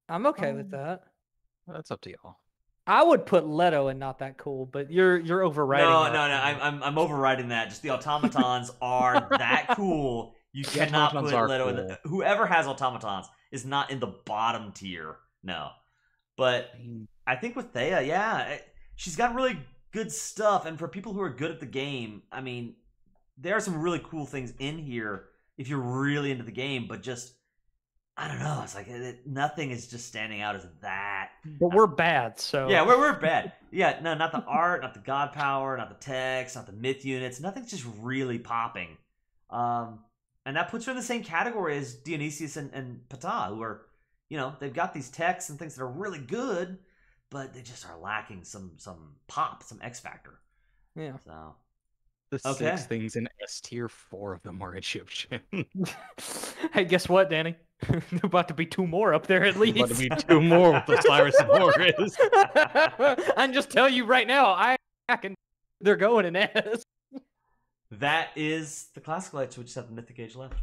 I'm okay with that. That's up to y'all. I would put Leto in not that cool, but you're overriding. No. I'm overriding that. Just the automatons are that cool. You cannot put Leto in the. Whoever has automatons is not in the bottom tier. No, but I think with Thea, yeah, she's got really good stuff, and for people who are good at the game, I mean, there are some really cool things in here if you're really into the game. But just, I don't know. It's like nothing is just standing out as that. But we're bad, so yeah, we're bad. Yeah, no, not the art, not the god power, not the text, not the myth units. Nothing's just really popping. And that puts her in the same category as Dionysius and Ptah, who are, they've got these texts and things that are really good, but they just are lacking some pop, some X factor. Yeah. So the 6 things in S tier, 4 of them are Egyptian. Hey, guess what, Danny? There about to be 2 more up there at least. About to be 2 more with Osiris and Horus. I'm just telling you right now, they're going in S. That is the Classic Lights, which just have the Mythic Age left.